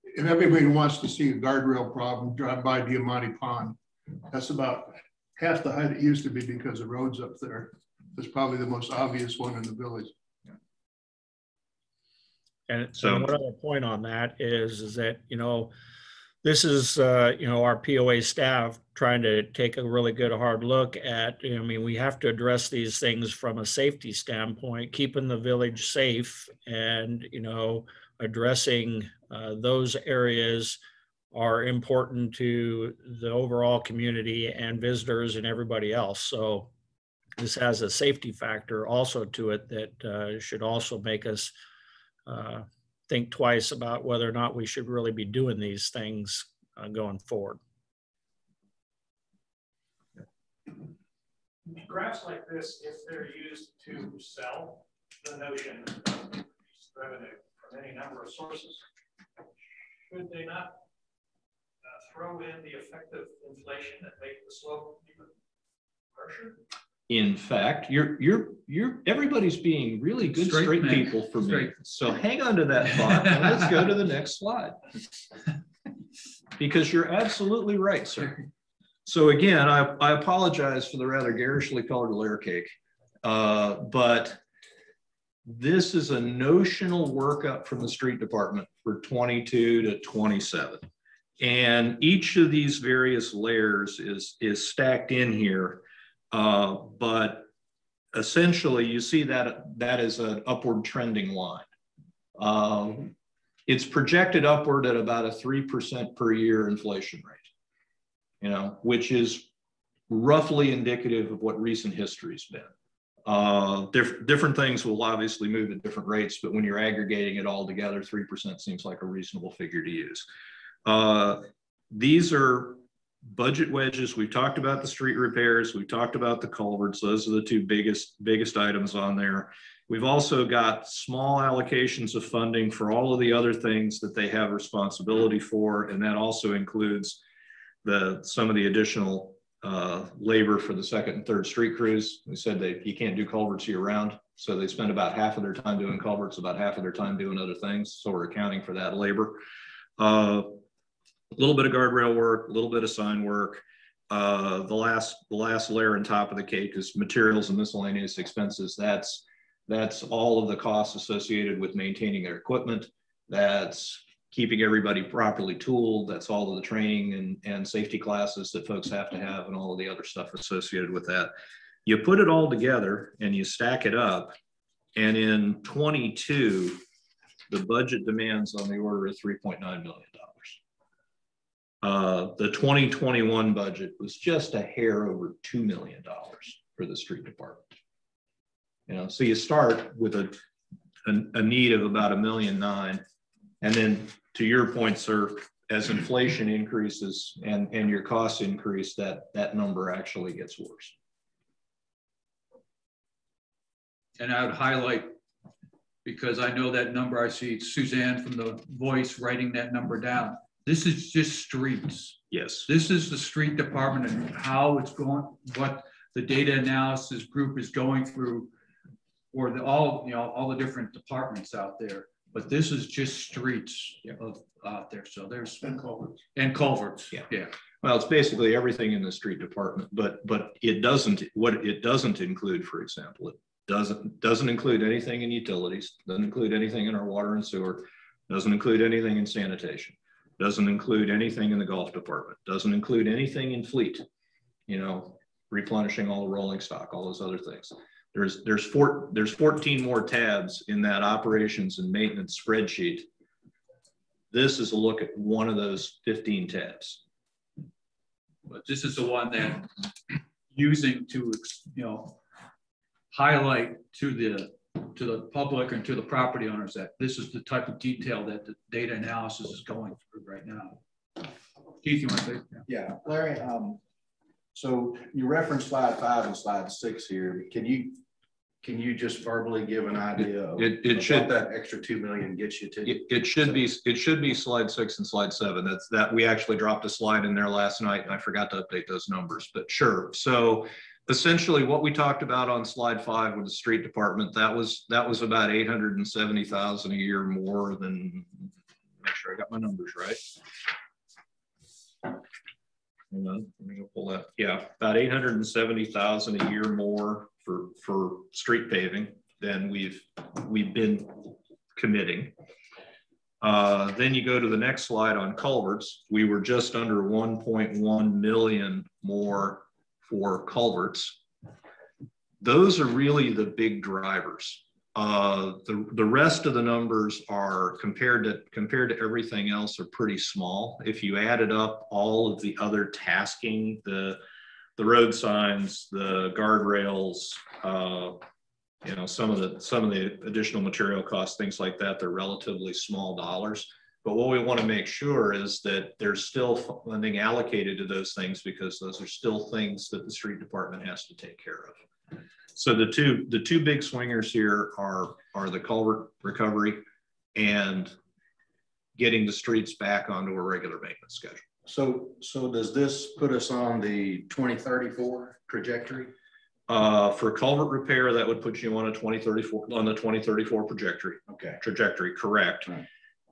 If everybody wants to see a guardrail problem, drive by Diamante Pond. That's about half the height it used to be because the road's up there. It's probably the most obvious one in the village. And so one other point on that is that, you know, this is, you know, our POA staff trying to take a really good hard look at, I mean, we have to address these things from a safety standpoint, keeping the village safe and, you know, addressing those areas are important to the overall community and visitors and everybody else. So this has a safety factor also to it that should also make us think twice about whether or not we should really be doing these things going forward. Graphs like this, if they're used to sell the notion of increased revenue from any number of sources, should they not throw in the effect of inflation that make the slope even harsher? In fact, everybody's being really good straight people for me. So hang on to that thought and let's go to the next slide. Because you're absolutely right, sir. So again, I apologize for the rather garishly colored layer cake, but this is a notional workup from the street department for 22 to 27. And each of these various layers is stacked in here. But essentially you see that is an upward trending line. It's projected upward at about a 3% per year inflation rate, you know, which is roughly indicative of what recent history's been. Different things will obviously move at different rates, but when you're aggregating it all together, 3% seems like a reasonable figure to use. These are budget wedges. We've talked about the street repairs. We've talked about the culverts. Those are the two biggest items on there. We've also got small allocations of funding for all of the other things that they have responsibility for. And that also includes some of the additional labor for the second and third street crews. We said that you can't do culverts year round. So they spend about half of their time doing culverts, about half of their time doing other things. So we're accounting for that labor. A little bit of guardrail work, a little bit of sign work. The last layer on top of the cake is materials and miscellaneous expenses. That's all of the costs associated with maintaining their equipment. That's keeping everybody properly tooled. That's all of the training and safety classes that folks have to have and all of the other stuff associated with that. You put it all together and you stack it up. And in 22, the budget demands on the order of $3.9 million. The 2021 budget was just a hair over $2 million for the street department. You know, so you start with a need of about $1.9 million. And then to your point, sir, as inflation increases and your costs increase, that number actually gets worse. And I would highlight, because I know that number, I see Suzanne from The Voice writing that number down. This is just streets. Yes. This is the street department and how it's going, what the data analysis group is going through, or all the different departments out there. But this is just streets out there. So there's culverts. Yeah. Well, it's basically everything in the street department, but it doesn't. What it doesn't include, for example, it doesn't include anything in utilities. Doesn't include anything in our water and sewer. Doesn't include anything in sanitation. Doesn't include anything in the golf department. Doesn't include anything in fleet. You know, replenishing all the rolling stock, all those other things. There's 14 more tabs in that operations and maintenance spreadsheet. This is a look at one of those 15 tabs. But this is the one that using to, highlight to the public and to the property owners that this is the type of detail that the data analysis is going through right now. Keith, you want to say? Yeah, Larry, so you referenced slide 5 and slide 6 here. Can you just verbally give an idea of what that extra $2 million gets you to? It should be slide 6 and slide 7. That we actually dropped a slide in there last night and I forgot to update those numbers, but sure. So essentially what we talked about on slide 5 with the street department, that was about $870,000 a year more than, make sure I got my numbers right. Hang on, let me go pull that. Yeah, about $870,000 a year more for street paving than we've been committing. Then you go to the next slide on culverts. We were just under 1.1 million more for culverts. Those are really the big drivers. The rest of the numbers are compared to everything else are pretty small. If you added up all of the other tasking, the road signs, the guardrails, some of the additional material costs, things like that, they're relatively small dollars. But what we want to make sure is that there's still funding allocated to those things because those are still things that the street department has to take care of. So the two big swingers here are the culvert recovery and getting the streets back onto a regular maintenance schedule. So does this put us on the 2034 trajectory? For culvert repair, that would put you on the 2034 trajectory, correct. Right.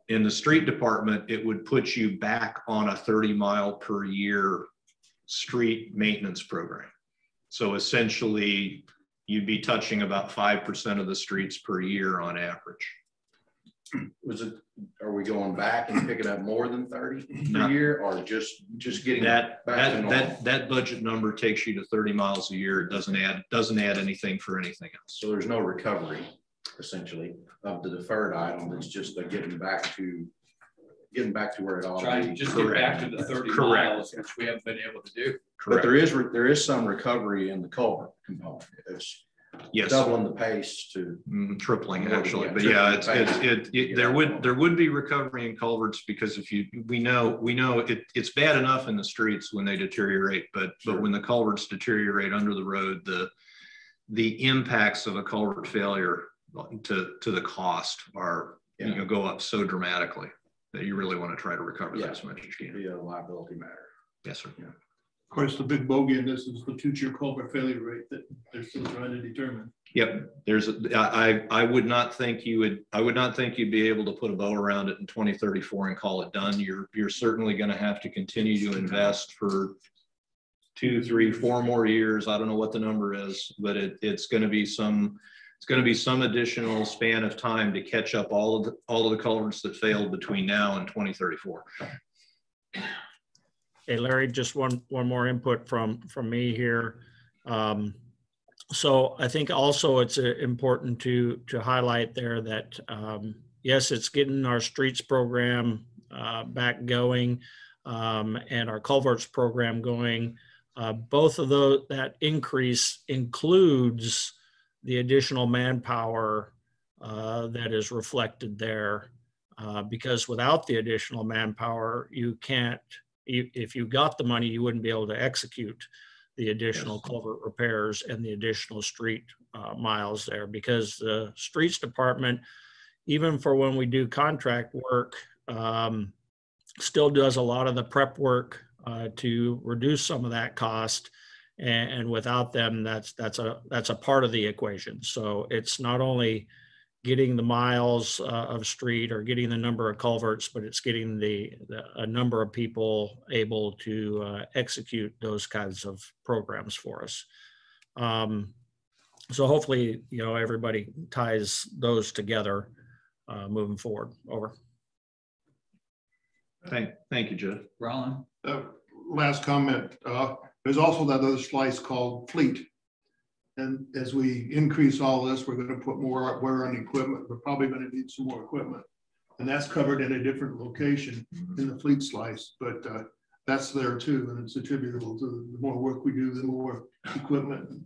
In the street department, it would put you back on a 30 mile per year street maintenance program. So essentially, you'd be touching about 5% of the streets per year on average. Are we going back and picking up more than 30 per year, or just getting that back to normal? That budget number takes you to 30 miles a year. It doesn't add anything for anything else. So there's no recovery essentially of the deferred item. It's just getting back to where it ought to be. Just get back to the 30 miles, which we haven't been able to do. Correct. But there is some recovery in the culvert component. It's doubling the pace to tripling actually. But yeah, there would be recovery in culverts because we know it's bad enough in the streets when they deteriorate, but when the culverts deteriorate under the road, the impacts of a culvert failure to the cost are go up so dramatically that you really want to try to recover that as much as you can. Be a liability matter. Yes, sir. Yeah. Of course, the big bogey in this is the future culvert failure rate that they're still trying to determine. Yep. I would not think you'd be able to put a bow around it in 2034 and call it done. You're certainly going to have to continue to invest for 2, 3, 4 more years. I don't know what the number is, but it's going to be some additional span of time to catch up all of the culverts that failed between now and 2034. Hey, Larry, just one more input from me here. So I think also it's important to highlight there that, yes, it's getting our streets program back going and our culverts program going. Both of those, that increase includes the additional manpower that is reflected there. Because without the additional manpower, you can't, if you got the money, you wouldn't be able to execute the additional culvert repairs and the additional street miles there, because the streets department, even for when we do contract work, still does a lot of the prep work to reduce some of that cost. And without them, that's a part of the equation. So it's not only getting the miles of street or getting the number of culverts, but it's getting a number of people able to execute those kinds of programs for us. So hopefully, everybody ties those together moving forward. Over. Thank you, Jeff. Roland? Last comment. There's also that other slice called fleet. And as we increase all this, we're going to put more wear on equipment. We're probably going to need some more equipment. And that's covered in a different location in the fleet slice. But that's there too. And it's attributable to the more work we do, the more equipment and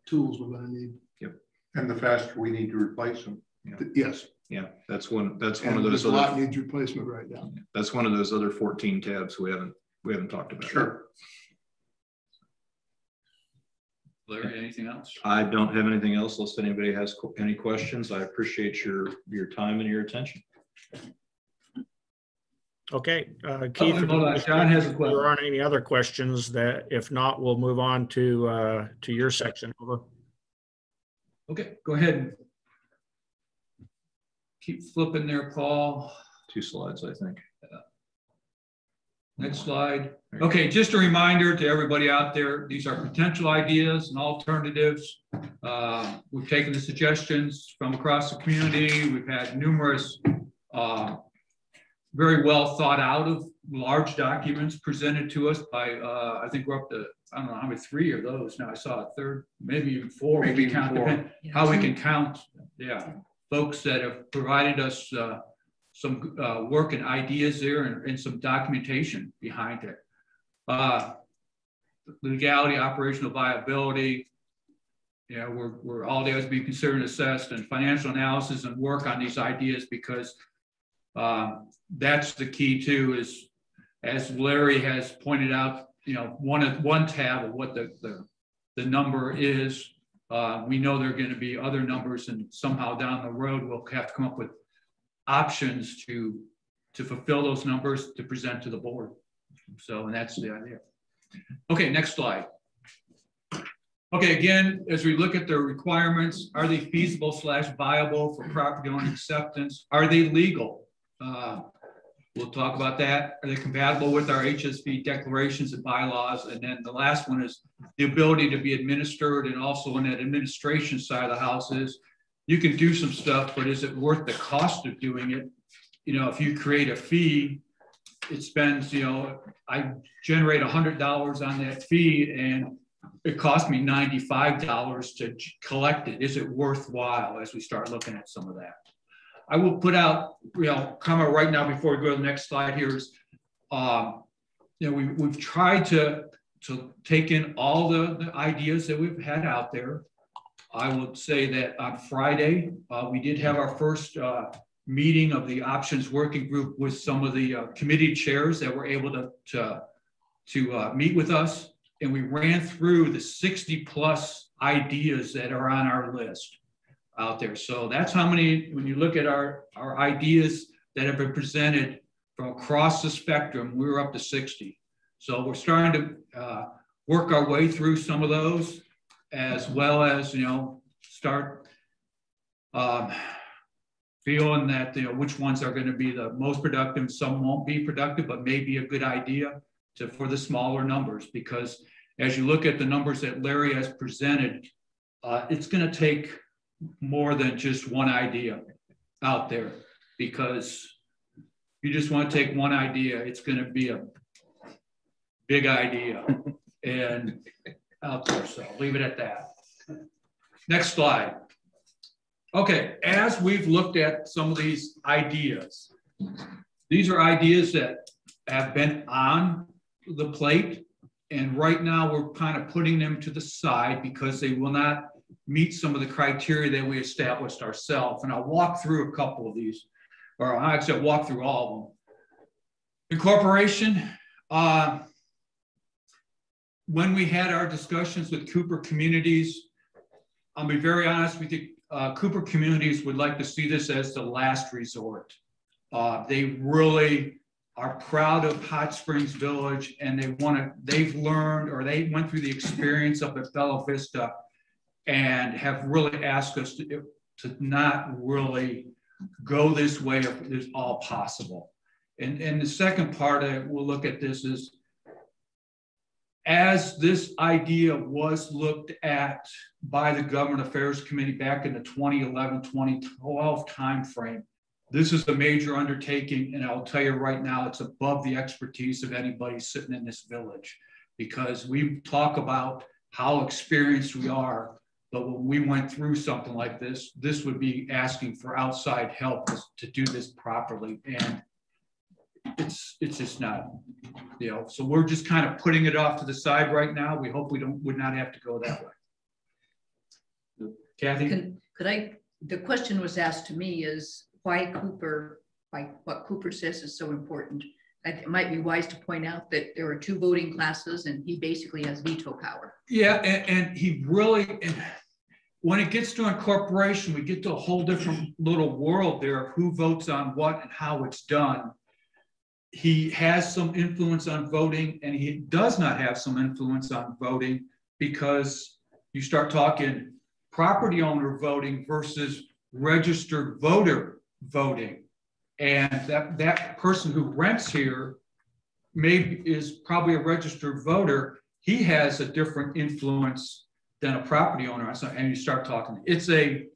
tools we're going to need. Yep. And the faster we need to replace them. Yes. Yeah, that's one of those. A lot needs replacement right now. That's one of those other 14 tabs we haven't talked about. Sure. Larry, anything else? I don't have anything else unless anybody has any questions. I appreciate your time and your attention. Okay, Keith, John has a question. If there aren't any other questions, that if not, we'll move on to your section. Over. Okay, go ahead. Keep flipping there, Paul. 2 slides, I think. Next slide. Okay, just a reminder to everybody out there, these are potential ideas and alternatives. We've taken the suggestions from across the community. We've had numerous very well thought out of large documents presented to us by, I think we're up to, I don't know how many, 3 of those. Now I saw a third, maybe even 4. Maybe even 4. How we can count, folks that have provided us some work and ideas there and some documentation behind it. Legality, operational viability, we're all there to be considered and assessed, and financial analysis and work on these ideas, because that's the key too, is as Larry has pointed out, one tab of what the number is. We know there are going to be other numbers, and somehow down the road we'll have to come up with options to fulfill those numbers to present to the board. So, and that's the idea. Okay, next slide. Okay, again, as we look at the requirements, are they feasible / viable for property owner acceptance? Are they legal? We'll talk about that. Are they compatible with our HSV declarations and bylaws? And then the last one is the ability to be administered, and also in that administration side of the house is, you can do some stuff, but is it worth the cost of doing it? If you create a fee, it spends, I generate $100 on that fee and it cost me $95 to collect it. Is it worthwhile as we start looking at some of that? I will put out, comment right now before we go to the next slide here is, we've tried to take in all the ideas that we've had out there. I would say that on Friday, we did have our first meeting of the options working group with some of the committee chairs that were able to meet with us. And we ran through the 60+ ideas that are on our list out there. So that's how many, when you look at our ideas that have been presented from across the spectrum, we were up to 60. So we're starting to work our way through some of those, as well as, start feeling that, which ones are going to be the most productive. Some won't be productive, but may be a good idea for the smaller numbers, because as you look at the numbers that Larry has presented, it's going to take more than just one idea out there, because you just want to take one idea, it's going to be a big idea and out there. So I'll leave it at that. Next slide. Okay, as we've looked at some of these ideas, these are ideas that have been on the plate, and right now we're kind of putting them to the side because they will not meet some of the criteria that we established ourselves. And I'll walk through a couple of these, or I'll actually walk through all of them. Incorporation, when we had our discussions with Cooper Communities, I'll be very honest with you, Cooper Communities would like to see this as the last resort. They really are proud of Hot Springs Village, and they've learned, or they went through the experience up at Bella Vista and have really asked us to not really go this way if it's all possible. And the second part we'll look at this is, as this idea was looked at by the Government Affairs Committee back in the 2011-2012 timeframe, this is a major undertaking, and I'll tell you right now, it's above the expertise of anybody sitting in this village, because we talk about how experienced we are, but when we went through something like this, this would be asking for outside help to do this properly, and it's just not, you know. So we're just kind of putting it off to the side right now. We hope we would not have to go that way. Kathy, the question was asked to me is, why Cooper, what Cooper says is so important. It might be wise to point out that there are 2 voting classes and he basically has veto power. Yeah, and he really, when it gets to incorporation, we get to a whole different little world there of who votes on what and how it's done. He has some influence on voting, and he does not have some influence on voting, because you start talking property owner voting versus registered voter voting, and that person who rents here is probably a registered voter. He has a different influence than a property owner, and you start talking. It's a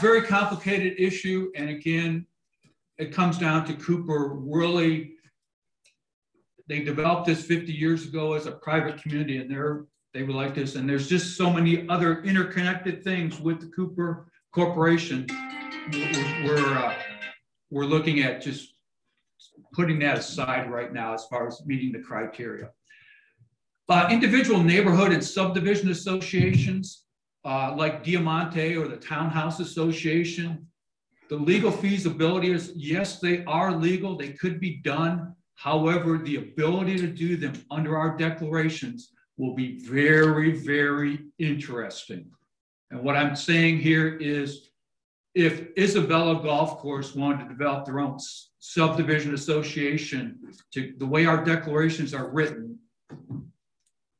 very complicated issue, and again, it comes down to Cooper really. They developed this 50 years ago as a private community, and they were like this, and there's just so many other interconnected things with the Cooper Corporation. We're looking at just putting that aside right now as far as meeting the criteria. Individual neighborhood and subdivision associations like Diamante or the Townhouse Association, the legal feasibility is, yes, they are legal, they could be done. However, the ability to do them under our declarations will be very, very interesting. And what I'm saying here is, if Isabella Golf Course wanted to develop their own subdivision association, to the way our declarations are written,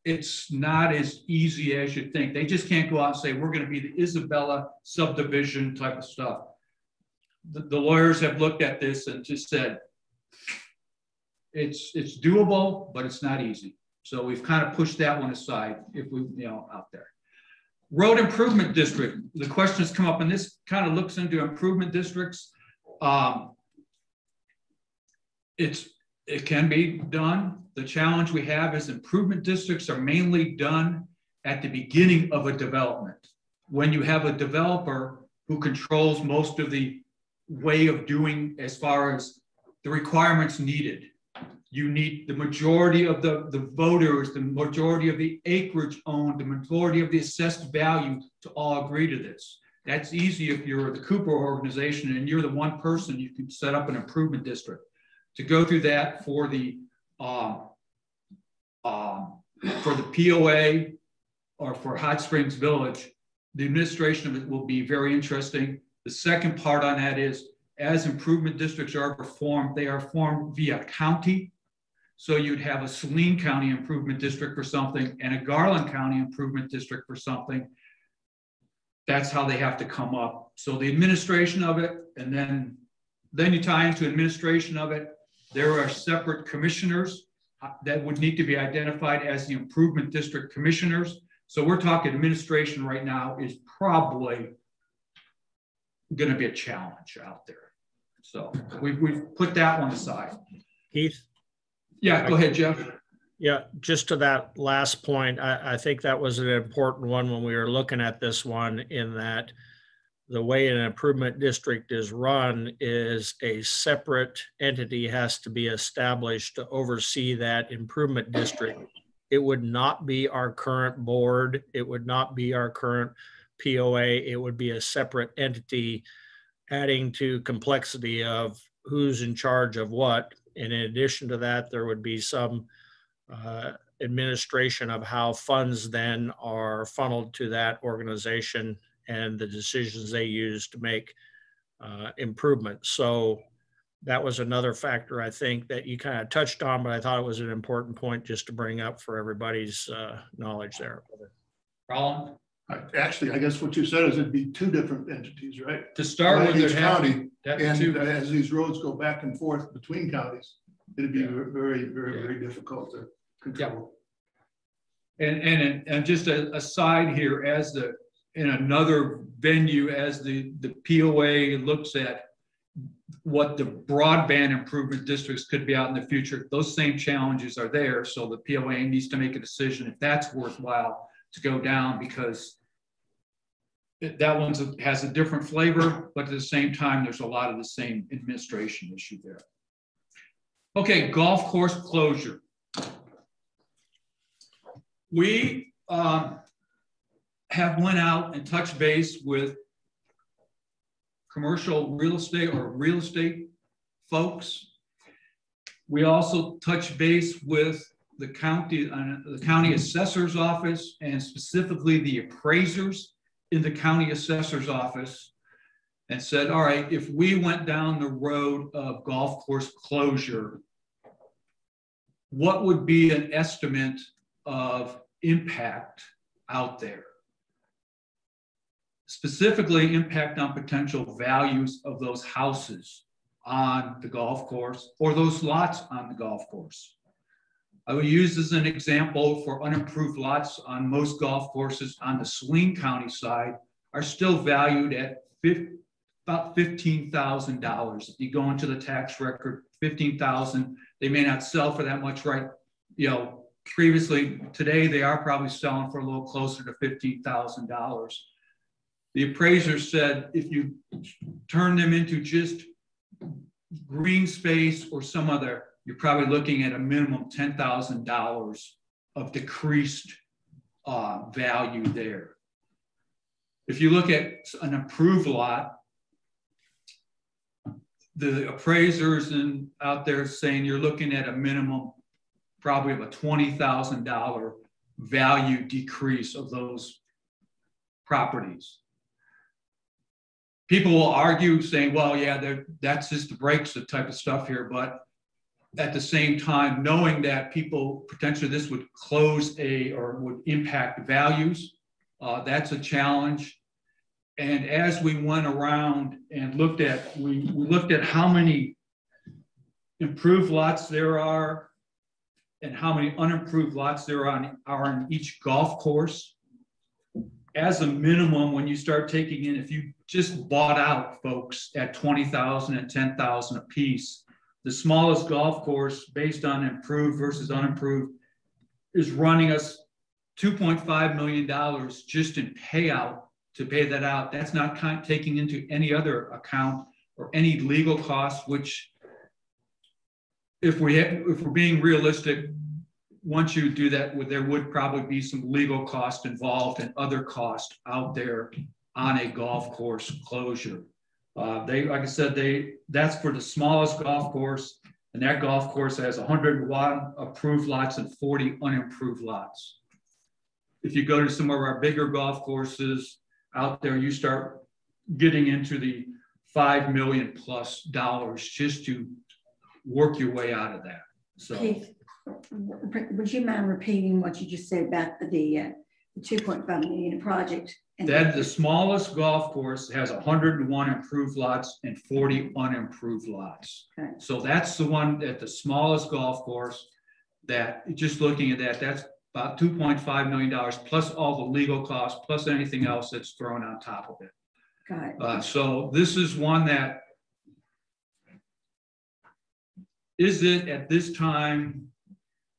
it's not as easy as you think. They just can't go out and say, we're going to be the Isabella subdivision type of stuff. The lawyers have looked at this and just said, it's doable, but it's not easy. So we've kind of pushed that one aside if we, out there. Road improvement district. The question has come up, and this kind of looks into improvement districts. It can be done. The challenge we have is improvement districts are mainly done at the beginning of a development. When you have a developer who controls most of the way of doing as far as the requirements needed. You need the majority of the voters, the majority of the acreage owned, the majority of the assessed value to all agree to this. That's easy if you're the Cooper organization and you're the one person, you can set up an improvement district. To go through that for the POA or for Hot Springs Village, the administration of it will be very interesting. The second part on that is, as improvement districts are formed, they are formed via county. So you'd have a Saline County Improvement District for something and a Garland County Improvement District for something. That's how they have to come up. So the administration of it, and then you tie into administration of it. There are separate commissioners that would need to be identified as the improvement district commissioners. So we're talking administration right now is probably going to be a challenge out there. So we've put that one aside. Keith? Yeah, go ahead, Jeff. Yeah, just to that last point, I think that was an important one when we were looking at this one, in that the way an improvement district is run is a separate entity has to be established to oversee that improvement district It would not be our current board. It would not be our current POA. It would be a separate entity, adding to complexity of who's in charge of what. And in addition to that, there would be some administration of how funds then are funneled to that organization and the decisions they use to make improvements. So that was another factor, I think, that you kind of touched on, but I thought it was an important point just to bring up for everybody's knowledge there. Roland? Actually, I guess what you said is it'd be two different entities, right? To start with, each county, and two. as these roads go back and forth between counties, it'd be very difficult to control. And just a aside here, as in another venue, as the POA looks at what the broadband improvement districts could be out in the future, those same challenges are there. So the POA needs to make a decision if that's worthwhile to go down, because that one has a different flavor, but at the same time, there's a lot of the same administration issue there. Okay, golf course closure. We have went out and touched base with commercial real estate or real estate folks. We also touched base with the county assessor's office, and specifically the appraisers in the county assessor's office, and said, all right, if we went down the road of golf course closure, what would be an estimate of impact out there? Specifically, impact on potential values of those houses on the golf course or those lots on the golf course. I will use as an example for unimproved lots on most golf courses on the Saline County side are still valued at about $15,000. If you go into the tax record, $15,000, they may not sell for that much, right? You know, previously, today they are probably selling for a little closer to $15,000. The appraiser said if you turn them into just green space or some other, you're probably looking at a minimum $10,000 of decreased value there. If you look at an improved lot, the appraisers out there saying you're looking at a minimum probably of a $20,000 value decrease of those properties. People will argue saying, well, yeah, that's just the breaks, the type of stuff here, but at the same time, knowing that people potentially this would close or would impact values, that's a challenge. And as we went around and looked at, we looked at how many improved lots there are and how many unimproved lots there are on each golf course. As a minimum, when you start taking in, if you just bought out folks at $20,000 and $10,000 a piece, the smallest golf course based on improved versus unimproved is running us $2.5 million just in payout to pay that out. That's not taking into any other account or any legal costs, which if we're being realistic, once you do that, there would probably be some legal cost involved and other costs out there on a golf course closure. Like I said, that's for the smallest golf course, and that golf course has 101 approved lots and 40 unimproved lots. If you go to some of our bigger golf courses out there, you start getting into the $5 million plus just to work your way out of that. So, Keith, would you mind repeating what you just said about the 2.5 million project? That the smallest golf course has 101 improved lots and 40 unimproved lots. Okay. So that's the one at the smallest golf course that, just looking at that, that's about $2.5 million plus all the legal costs, plus anything else that's thrown on top of it. Got it. So this is one that, is it at this time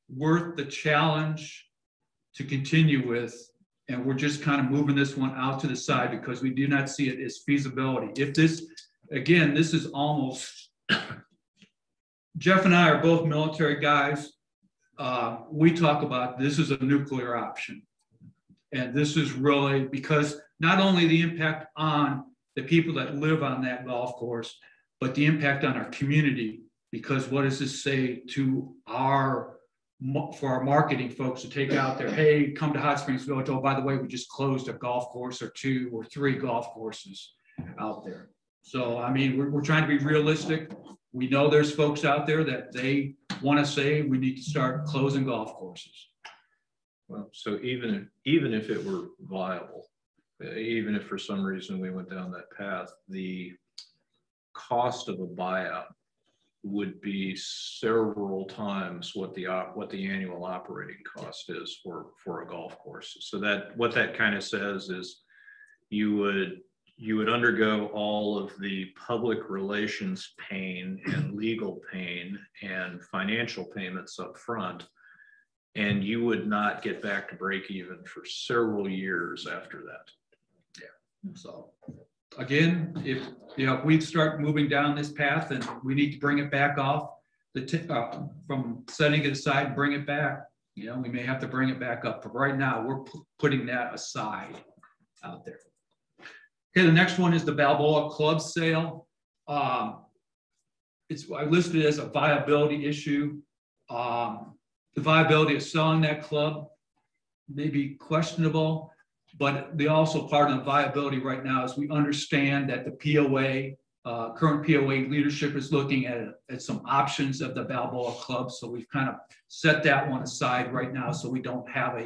worth the challenge to continue with? And we're just kind of moving this one out to the side because we do not see it as feasibility. If this, again, this is almost, Jeff and I are both military guys. we talk about this is a nuclear option. And this is really because not only the impact on the people that live on that golf course, but the impact on our community, because what does this say to for our marketing folks to take out there, hey, come to Hot Springs Village. Oh, by the way, we just closed a golf course or 2 or 3 golf courses out there. So, I mean, we're trying to be realistic. We know there's folks out there that they want to say we need to start closing golf courses. Well, so even if it were viable, even if for some reason we went down that path, the cost of a buyout would be several times what the annual operating cost is for a golf course. So that what that kind of says is you would undergo all of the public relations pain and legal pain and financial payments up front, and you would not get back to break even for several years after that. Yeah. So again, if we start moving down this path and we need to bring it back off from setting it aside and bring it back, we may have to bring it back up. But right now, we're putting that aside out there. Okay, the next one is the Balboa Club sale. I listed it as a viability issue. The viability of selling that club may be questionable, but also part of the viability right now is we understand that the POA, current POA leadership is looking at some options of the Balboa Club. So we've kind of set that one aside right now so we don't have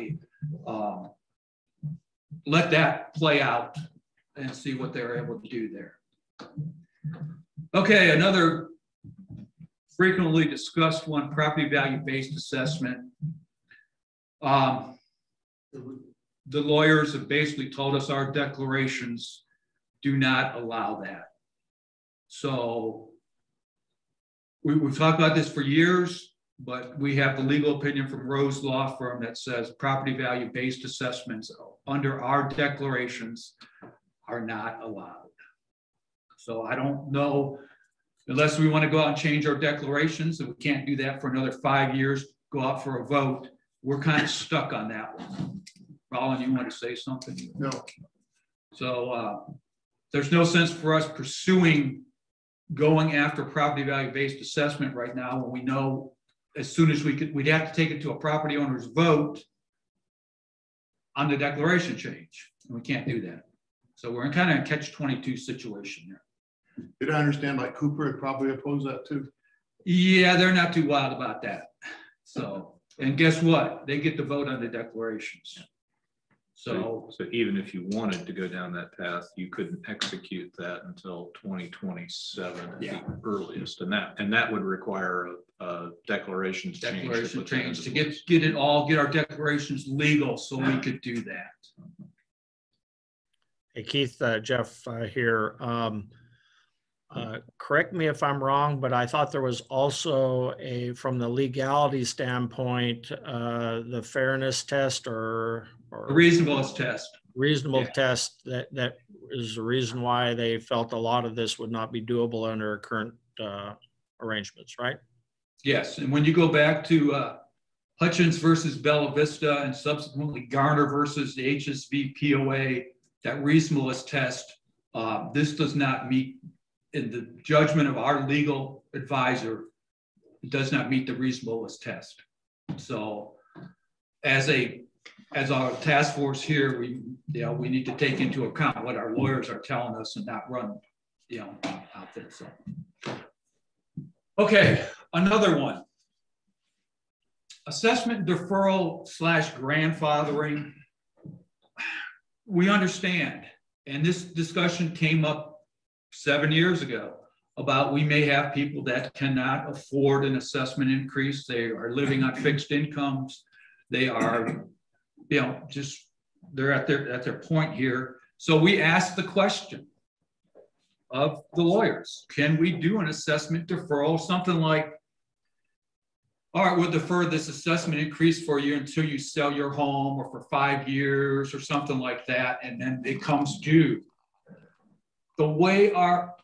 let that play out and see what they're able to do there. Okay, another frequently discussed one, property value-based assessment. The lawyers have basically told us our declarations do not allow that. So we've talked about this for years, but we have the legal opinion from Rose Law Firm that says property value-based assessments under our declarations are not allowed. So I don't know, unless we want to go out and change our declarations, and we can't do that for another 5 years, go out for a vote, we're kind of stuck on that one. Roland, you want to say something? No. So there's no sense for us pursuing going after property value-based assessment right now when we know as soon as we'd have to take it to a property owner's vote on the declaration change. And we can't do that. So we're in kind of a catch-22 situation here. Did I understand like Cooper would probably oppose that too? Yeah, they're not too wild about that. So, and guess what? They get to vote on the declarations. So even if you wanted to go down that path, you couldn't execute that until 2027 at the earliest, and that would require a declarations change to get our declarations legal, so we could do that. Hey Keith, Jeff here. Correct me if I'm wrong, but I thought there was also from the legality standpoint, the fairness test or the reasonableness test. Test that is the reason why they felt a lot of this would not be doable under current arrangements, right? Yes, and when you go back to Hutchins versus Bella Vista and subsequently Garner versus the HSV POA, that reasonableness test, this does not meet, in the judgment of our legal advisor, it does not meet the reasonableness test. So as our task force here, we need to take into account what our lawyers are telling us and not run, out there. So, okay, another one. Assessment deferral / grandfathering. We understand, and this discussion came up 7 years ago about we may have people that cannot afford an assessment increase. They are living on fixed incomes. They are, they're at their point here. So we asked the question of the lawyers, can we do an assessment deferral? Something like, all right, we'll defer this assessment increase for you until you sell your home, or for 5 years or something like that, and then it comes due. The way our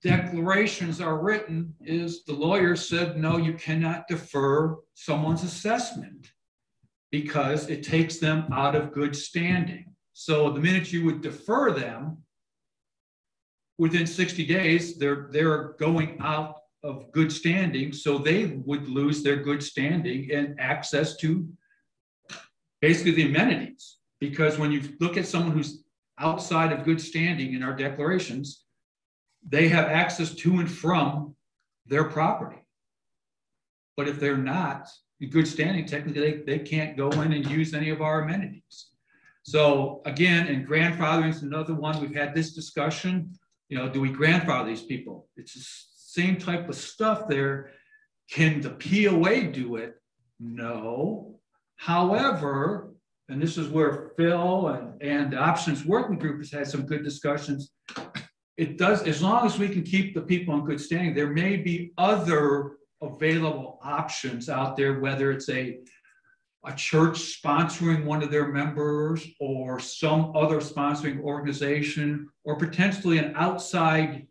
declarations are written is the lawyer said, no, you cannot defer someone's assessment because it takes them out of good standing. So the minute you would defer them, within 60 days, they're going out of good standing, so they would lose their good standing and access to basically the amenities. Because when you look at someone who's outside of good standing in our declarations, they have access to and from their property. But if they're not in good standing, technically they can't go in and use any of our amenities. So again, and grandfathering is another one. We've had this discussion. You know, do we grandfather these people? It's the same type of stuff there. Can the POA do it? No. However, and this is where Phil and the Options Working Group has had some good discussions. It does, as long as we can keep the people in good standing, there may be other available options out there, whether it's a church sponsoring one of their members or some other sponsoring organization, or potentially an outside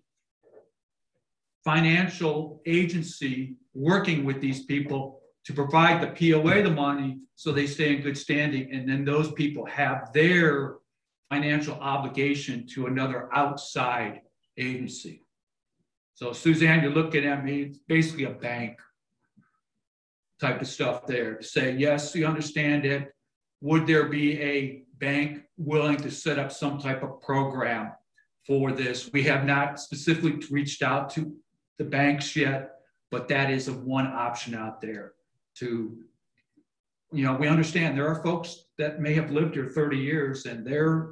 financial agency working with these people to provide the POA the money so they stay in good standing. And then those people have their financial obligation to another outside agency. So Suzanne, you're looking at me, it's basically a bank type of stuff there to say, yes, we understand it. Would there be a bank willing to set up some type of program for this? We have not specifically reached out to the banks yet, but that is one option out there to, you know, we understand there are folks that may have lived here 30 years and their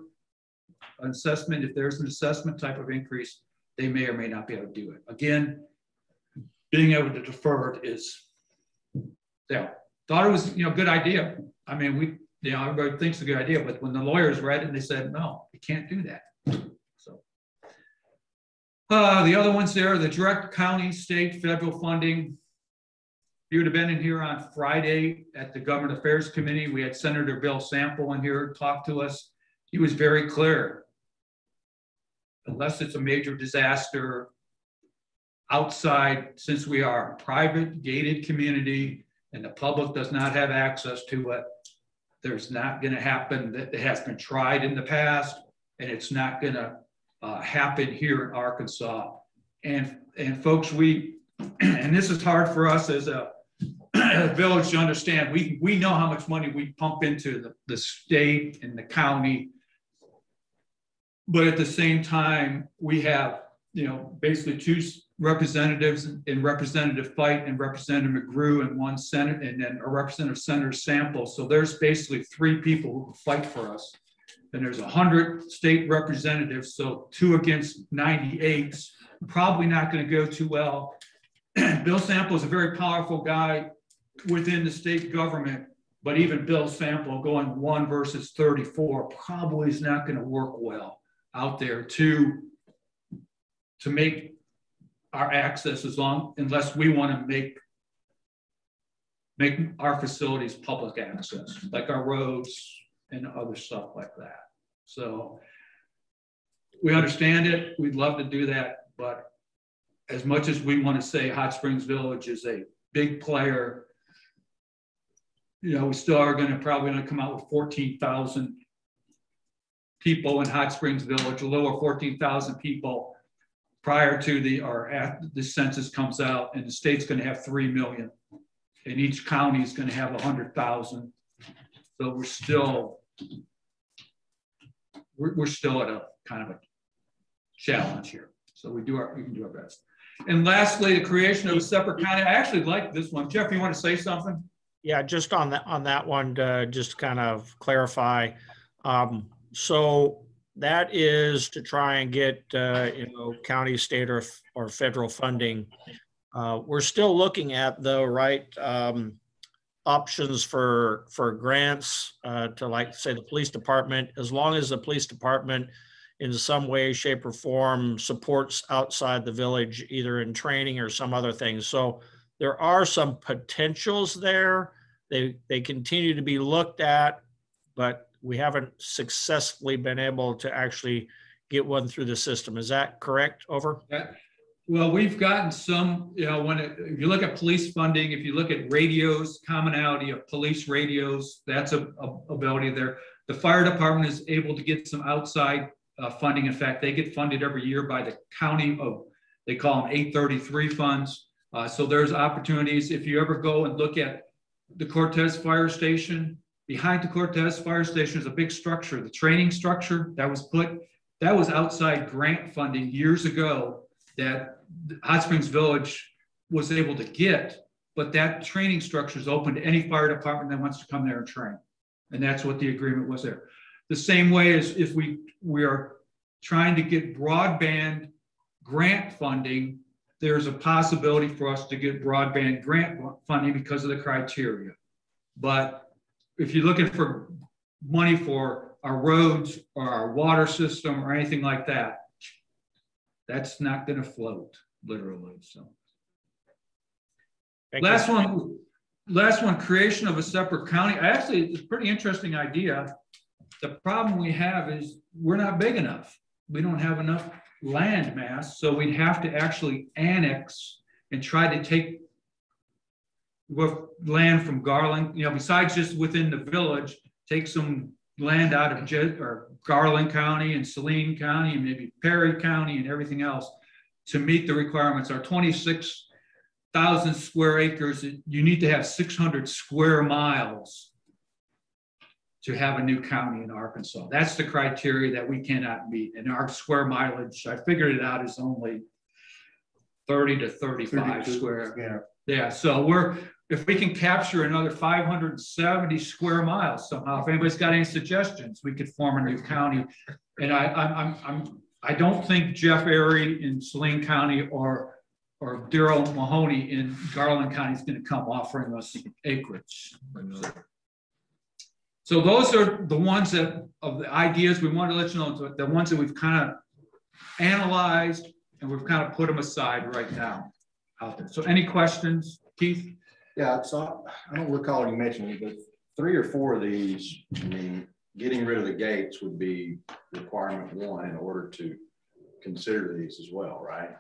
assessment, if there's an assessment type of increase, they may or may not be able to do it. Again, being able to defer it is, yeah, thought it was, you know, a good idea. I mean, we, you know, everybody thinks it's a good idea, but when the lawyers read it, they said, no, you can't do that. So the other ones there, the direct county, state, federal funding. You would have been in here on Friday at the Government Affairs Committee. We had Senator Bill Sample in here talk to us. He was very clear. Unless it's a major disaster outside, since we are a private gated community and the public does not have access to it, there's not going to happen. That it has been tried in the past, and it's not going to happen here in Arkansas. And folks, we, and this is hard for us as a village to understand. We know how much money we pump into the state and the county, but at the same time, we have, you know, basically two representatives in Representative Fight and Representative McGrew and one Senate, and then a Representative Senator Sample. So there's basically 3 people who fight for us. And there's 100 state representatives, so 2 against 98, probably not going to go too well. Bill Sample is a very powerful guy within the state government, but even Bill Sample going 1 versus 34 probably is not going to work well out there to make our access unless we want to make our facilities public access, like our roads and other stuff like that. So we understand it. We'd love to do that, but as much as we want to say Hot Springs Village is a big player, you know, we still are probably going to come out with 14,000 people in Hot Springs Village, a little over 14,000 people prior to after the census comes out, and the state's going to have 3 million, and each county is going to have 100,000. So we're still at a kind of a challenge here. So we can do our best. And lastly, the creation of a separate county. I actually like this one. Jeff, you want to say something? Yeah, just on that one, just kind of clarify. So that is to try and get you know, county, state, or federal funding. We're still looking at, though, right, options for grants to, like, say, the police department, as long as the police department in some way, shape, or form supports outside the village, either in training or some other things. So there are some potentials there. They continue to be looked at, but we haven't successfully been able to actually get one through the system. Is that correct? Over? Well, we've gotten some, you know, if you look at police funding, if you look at radios, commonality of police radios, that's a ability there. The fire department is able to get some outside funding. In fact, they get funded every year by the county of, they call them 833 funds. So there's opportunities. If you ever go and look at the Cortez Fire Station, behind the Cortez Fire Station is a big structure, the training structure that was outside grant funding years ago that Hot Springs Village was able to get, but that training structure is open to any fire department that wants to come there and train. And that's what the agreement was there. The same way as if we are trying to get broadband grant funding, there's a possibility for us to get broadband grant funding because of the criteria. But if you're looking for money for our roads or our water system or anything like that, that's not going to float, literally. So, last one, creation of a separate county. Actually, it's a pretty interesting idea. The problem we have is we're not big enough. We don't have enough land mass, so we'd have to actually annex and try to take land from Garland, you know, besides just within the village, take some land out of Garland County and Saline County and maybe Perry County and everything else to meet the requirements. Our 26,000 square acres, you need to have 600 square miles to have a new county in Arkansas. That's the criteria that we cannot meet. And our square mileage, I figured it out, is only 30 to 35 square. Yeah, so if we can capture another 570 square miles somehow, if anybody's got any suggestions, we could form a new county. And I don't think Jeff Airy in Saline County or Daryl Mahoney in Garland County is going to come offering us acreage. So those are the ones that, of the ideas we want to let you know, the ones that we've kind of analyzed and we've kind of put them aside right now out there. So any questions, Keith? Yeah, so I don't recall you mentioning it, but 3 or 4 of these, I mean, getting rid of the gates would be requirement 1 in order to consider these as well, right?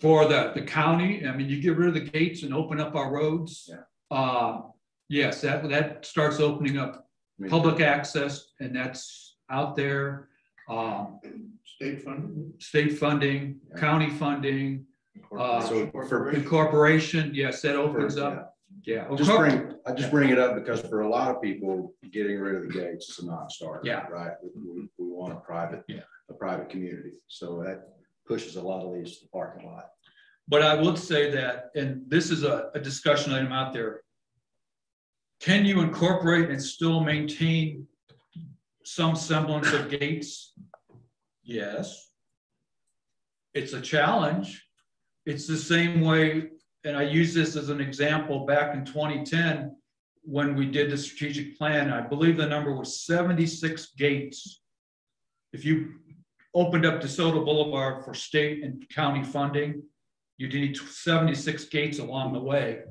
For the county, I mean, you get rid of the gates and open up our roads. Yeah. Yes, that starts opening up public access, and that's out there. State funding, yeah. County funding, so for incorporation, yes, that opens up. Yeah. I just bring it up because for a lot of people, getting rid of the gates is a non-starter. Yeah. Right. We want a private community, so that pushes a lot of these to the parking lot. But I would say that, and this is a discussion item out there. Can you incorporate and still maintain some semblance of gates? Yes. It's a challenge. It's the same way, and I use this as an example back in 2010 when we did the strategic plan. I believe the number was 76 gates. If you opened up DeSoto Boulevard for state and county funding, you'd need 76 gates along the way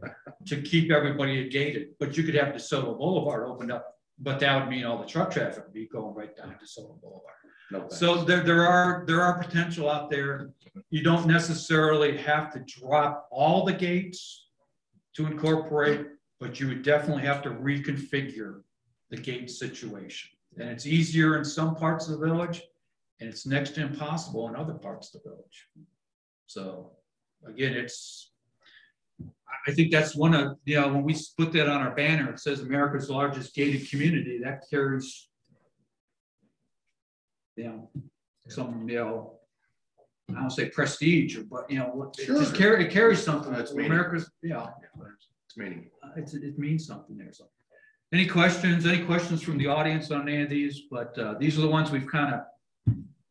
to keep everybody gated. But you could have DeSoto Boulevard opened up, but that would mean all the truck traffic would be going right down DeSoto Boulevard. No, so there are potential out there. You don't necessarily have to drop all the gates to incorporate, but you would definitely have to reconfigure the gate situation. And it's easier in some parts of the village, and it's next to impossible in other parts of the village. So again, I think that's one of, when we put that on our banner, it says America's largest gated community. That carries, some, I don't say prestige, but it carries something. That's America's, it's meaning. It means something there. So, any questions from the audience on any of these? But these are the ones we've kind of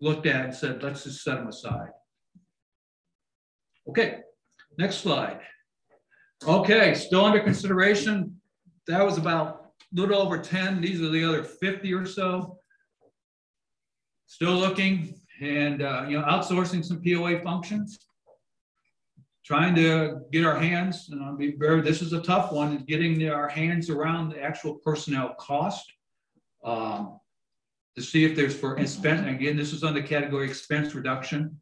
looked at and said, let's just set them aside. Okay, next slide. Okay, still under consideration. That was about a little over 10. These are the other 50 or so. Still looking and outsourcing some POA functions. Trying to get our hands, and I'll be very, this is a tough one, getting our hands around the actual personnel cost to see if there's for expense. Again, this is under category expense reduction.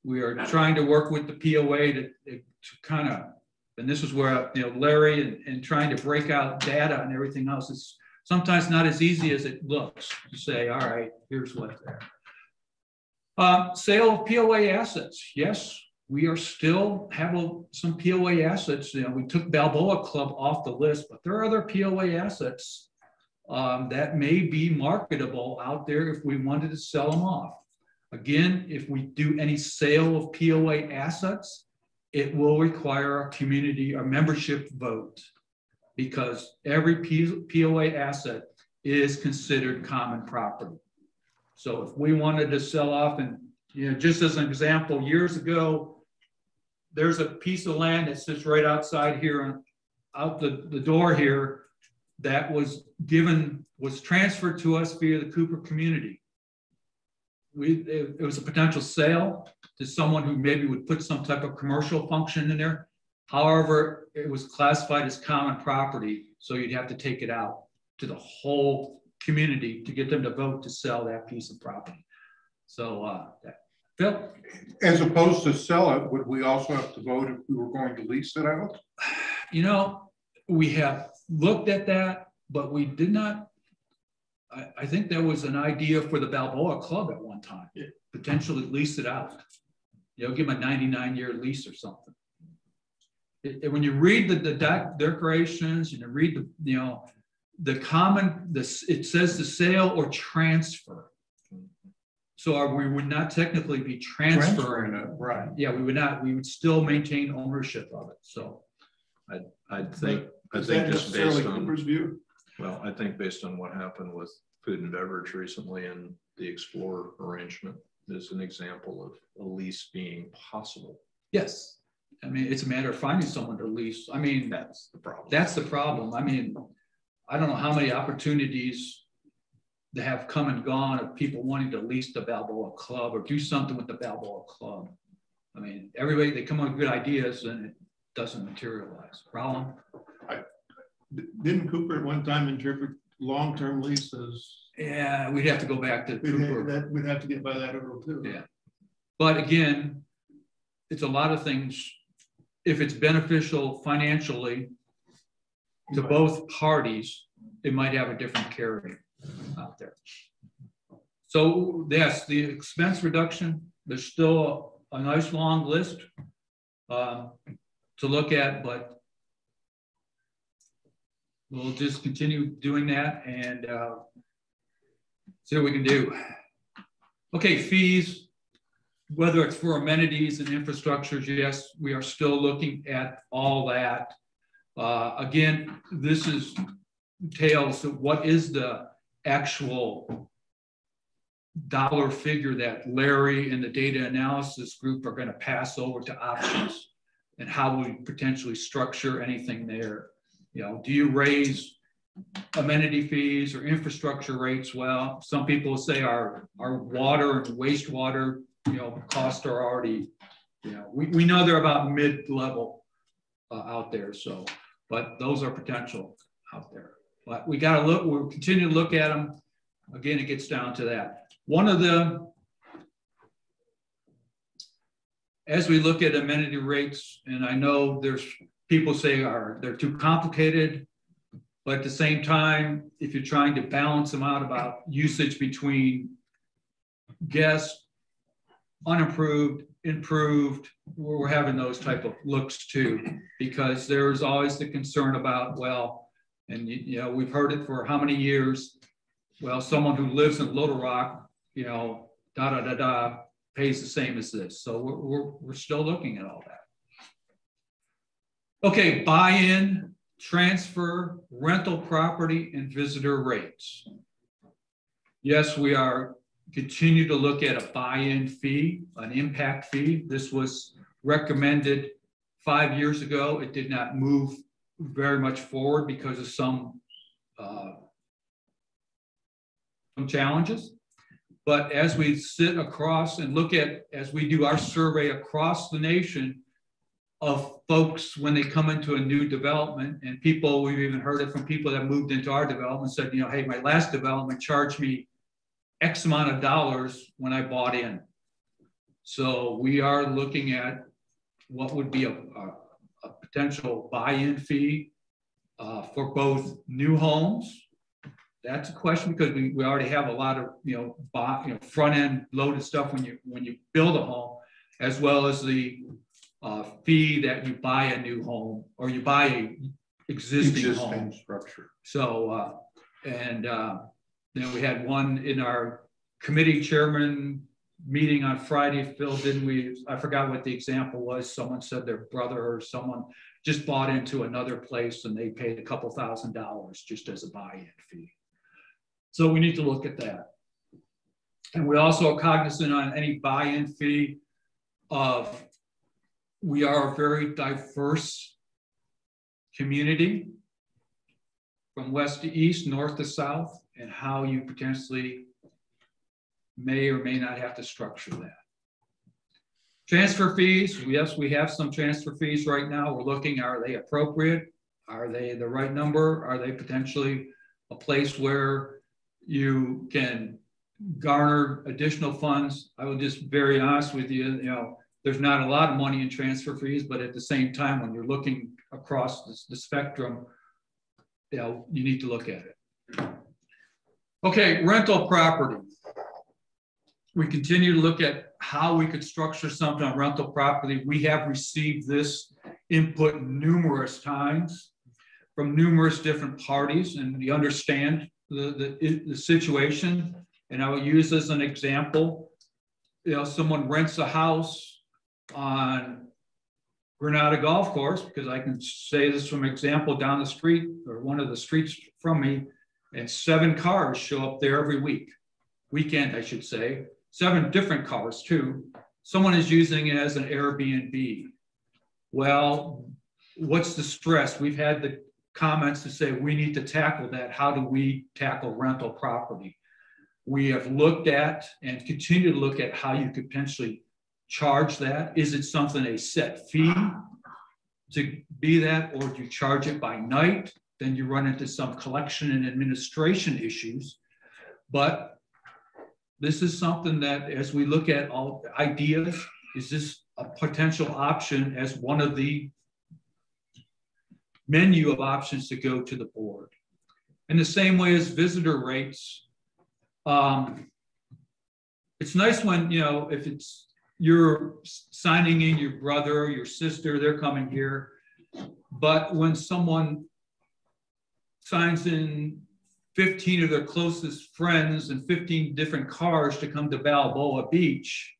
We are trying to work with the POA to kind of, and this is where, you know, Larry and trying to break out data and everything else is sometimes not as easy as it looks to say, all right, here's what's there. Sale of POA assets. Yes, we are still have some POA assets. You know, we took Balboa Club off the list, but there are other POA assets that may be marketable out there if we wanted to sell them off. Again, if we do any sale of POA assets, it will require a community or membership vote because every POA asset is considered common property. So if we wanted to sell off, and you know, just as an example, years ago, there's a piece of land that sits right outside here, out the door here, that was transferred to us via the Cooper community. It was a potential sale to someone who maybe would put some type of commercial function in there. However, it was classified as common property, so you'd have to take it out to the whole community to get them to vote to sell that piece of property. So, Phil? As opposed to sell it, would we also have to vote if we were going to lease it out? You know, we have looked at that, but we did not. I think there was an idea for the Balboa Club at one time, potentially lease it out. You know, give them a 99-year lease or something. When you read the declarations, you know, read the, you know, it says the sale or transfer. So we would not technically be transferring it, right? Yeah, we would not. We would still maintain ownership of it. So, I think just based on Cooper's view. Well, I think based on what happened with food and beverage recently and the Explorer arrangement is an example of a lease being possible. Yes. I mean, it's a matter of finding someone to lease. I mean, that's the problem. That's the problem. I mean, I don't know how many opportunities that have come and gone of people wanting to lease the Balboa Club or do something with the Balboa Club. I mean, everybody, they come up with good ideas and it doesn't materialize. Roland? Didn't Cooper at one time interpret long-term leases? Yeah, we'd have to go back to Cooper. We'd have to get by that rule too. Yeah. But again, it's a lot of things. If it's beneficial financially to both parties, it might have a different carry out there. So yes, the expense reduction, there's still a nice long list to look at, but we'll just continue doing that and see what we can do. Okay, fees, whether it's for amenities and infrastructures, yes, we are still looking at all that. Again, this entails what is the actual dollar figure that Larry and the data analysis group are going to pass over to options and how we potentially structure anything there. You know, do you raise amenity fees or infrastructure rates? Well, some people say our water and wastewater, you know, costs are already, you know, we know they're about mid-level out there. So, but those are potential out there. But we got to look, we'll continue to look at them. Again, it gets down to that. One of the, as we look at amenity rates, and I know there's people say they're too complicated, but at the same time, if you're trying to balance them out about usage between guests, unimproved, improved, we're having those type of looks too, because there's always the concern about, well, and you know, we've heard it for how many years, well, someone who lives in Little Rock, you know, pays the same as this. So we're still looking at all that. Okay, buy-in, transfer, rental property, and visitor rates. Yes, we are continue to look at a buy-in fee, an impact fee. This was recommended 5 years ago. It did not move very much forward because of some challenges. But as we sit across and look at, as we do our survey across the nation of folks when they come into a new development, and people, we've even heard it from people that moved into our development, said, you know, hey, my last development charged me X amount of dollars when I bought in. So we are looking at what would be a potential buy-in fee for both new homes. That's a question because we already have a lot of front end loaded stuff when you build a home, as well as the fee that you buy a new home or you buy a existing home structure. So we had one in our committee chairman meeting on Friday, Phil, didn't we? I forgot what the example was. Someone said their brother or someone just bought into another place and they paid a couple $1,000s just as a buy-in fee. So we need to look at that. And we also are cognizant on any buy-in fee of, we are a very diverse community from west to east, north to south, and how you potentially may or may not have to structure that. Transfer fees, yes, we have some transfer fees right now. We're looking, are they appropriate? Are they the right number? Are they potentially a place where you can garner additional funds? I will just be very honest with you, there's not a lot of money in transfer fees, but at the same time, when you're looking across the spectrum, you need to look at it. Okay, rental property. We continue to look at how we could structure something on rental property. We have received this input numerous times from numerous different parties, and we understand the situation. And I will use as an example, someone rents a house on Granada Golf Course, because I can say this from example down the street or one of the streets from me, and 7 cars show up there every weekend, I should say. 7 different cars too. Someone is using it as an Airbnb. Well, what's the stress? We've had the comments to say we need to tackle that. How do we tackle rental property? We have looked at and continue to look at how you could potentially charge that. Is it something, a set fee to be that, or do you charge it by night? Then you run into some collection and administration issues. But this is something that, as we look at all ideas, is this a potential option as one of the menu of options to go to the board? In the same way as visitor rates, it's nice when, if you're signing in your brother, your sister, they're coming here. But when someone signs in 15 of their closest friends and 15 different cars to come to Balboa Beach,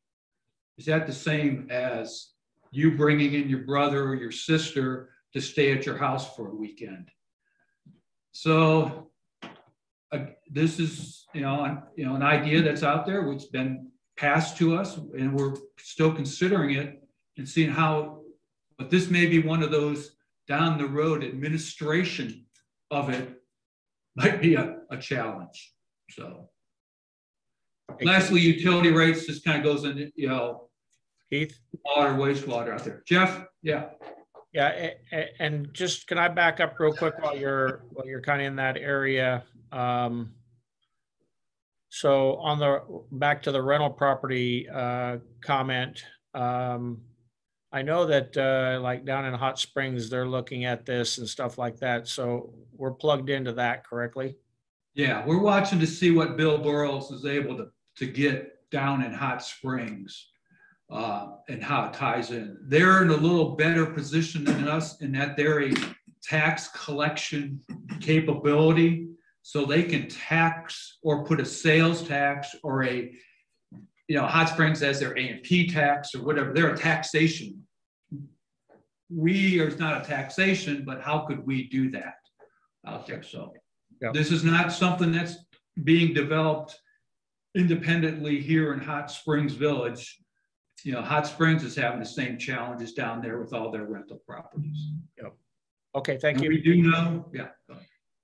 is that the same as you bringing in your brother or your sister to stay at your house for a weekend? So this is, an idea that's out there, which has been passed to us, and we're still considering it and seeing how, but this may be one of those down the road administration of it might be a challenge. So lastly, utility rates just kind of goes into, Keith, water, wastewater out there. Jeff, yeah. Yeah, and just can I back up real quick while you're kind of in that area? So on back to the rental property comment, I know that like down in Hot Springs, they're looking at this and stuff like that. So we're plugged into that correctly? Yeah, we're watching to see what Bill Burrows is able to get down in Hot Springs and how it ties in. They're in a little better position than us in that they're a tax collection capability. So they can tax or put a sales tax or Hot Springs has their A&P tax or whatever. They're a taxation. We are not a taxation, but how could we do that out there? So This is not something that's being developed independently here in Hot Springs Village. Hot Springs is having the same challenges down there with all their rental properties. Yep. Okay, thank you. We do know, yeah.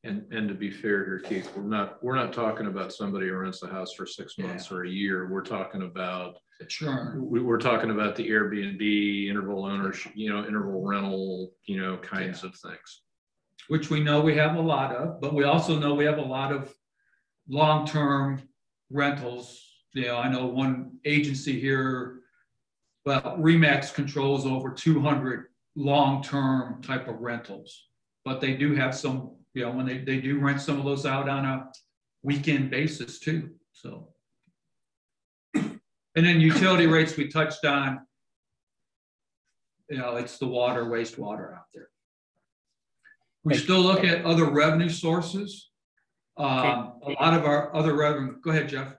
And to be fair here, Keith, we're not talking about somebody who rents a house for 6 months or a year. We're talking about we're talking about the Airbnb, interval ownership, interval rental, kinds of things. Which we know we have a lot of, but we also know we have a lot of long-term rentals. I know one agency here well, RE/MAX controls over 200 long-term type of rentals, but they do have some, you know, when they do rent some of those out on a weekend basis too, so. And then utility rates we touched on, you know, it's the water, wastewater out there. We still look at other revenue sources. A lot of our other revenue, go ahead, Jeff.